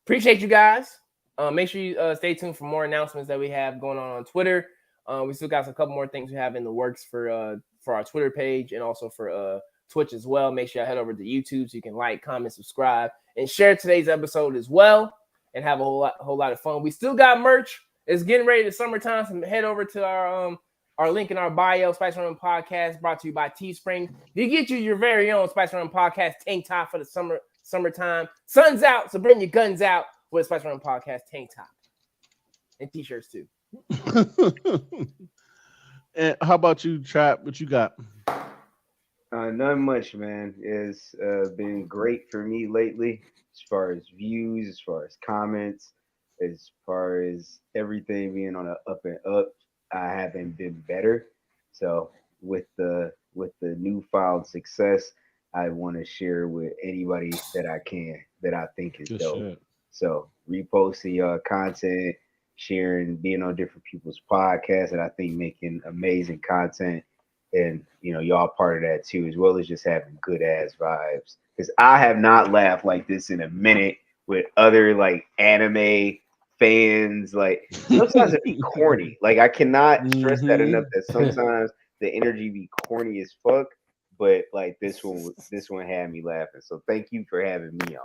Appreciate you guys. Make sure you stay tuned for more announcements that we have going on Twitter. We still got a couple more things we have in the works for our Twitter page and also for Twitch as well. Make sure you head over to YouTube so you can like, comment, subscribe, and share today's episode as well, and have a whole lot of fun. We still got merch. It's getting ready to summertime, so head over to our link in our bio, Spice Run Podcast, brought to you by Teespring. You get your very own Spice Run Podcast tank top for the summertime. Sun's out, so bring your guns out with Spice Run Podcast tank top and t-shirts too. And how about you, Trap? What you got? Not much, man. It's been great for me lately, as far as views, as far as comments, as far as everything being on an up and up. I haven't been better. So with the newfound success, I want to share with anybody that I can, that I think is dope. Shit. So reposting your content, sharing, being on different people's podcasts, and I think making amazing content. And y'all part of that too, as well as just having good ass vibes. Because I have not laughed like this in a minute with other like anime fans. Like sometimes it be corny. Like I cannot stress that enough. That sometimes the energy be corny as fuck. But like this one had me laughing. So thank you for having me on.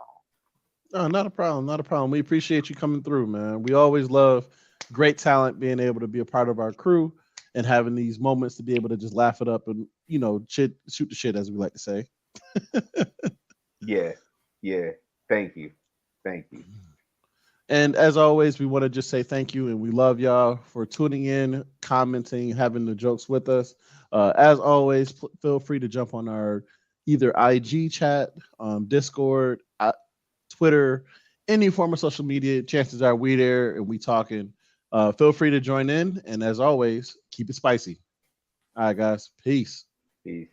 Oh, not a problem. Not a problem. We appreciate you coming through, man. We always love great talent being able to be a part of our crew and having these moments to be able to just laugh it up and, shoot the shit, as we like to say. Yeah. Thank you. And as always, we want to just say thank you, and we love y'all for tuning in, commenting, having the jokes with us. As always, feel free to jump on our either IG chat, Discord, Twitter, any form of social media. Chances are we there and we talking. Feel free to join in, and as always, keep it spicy. All right, guys. Peace. Peace.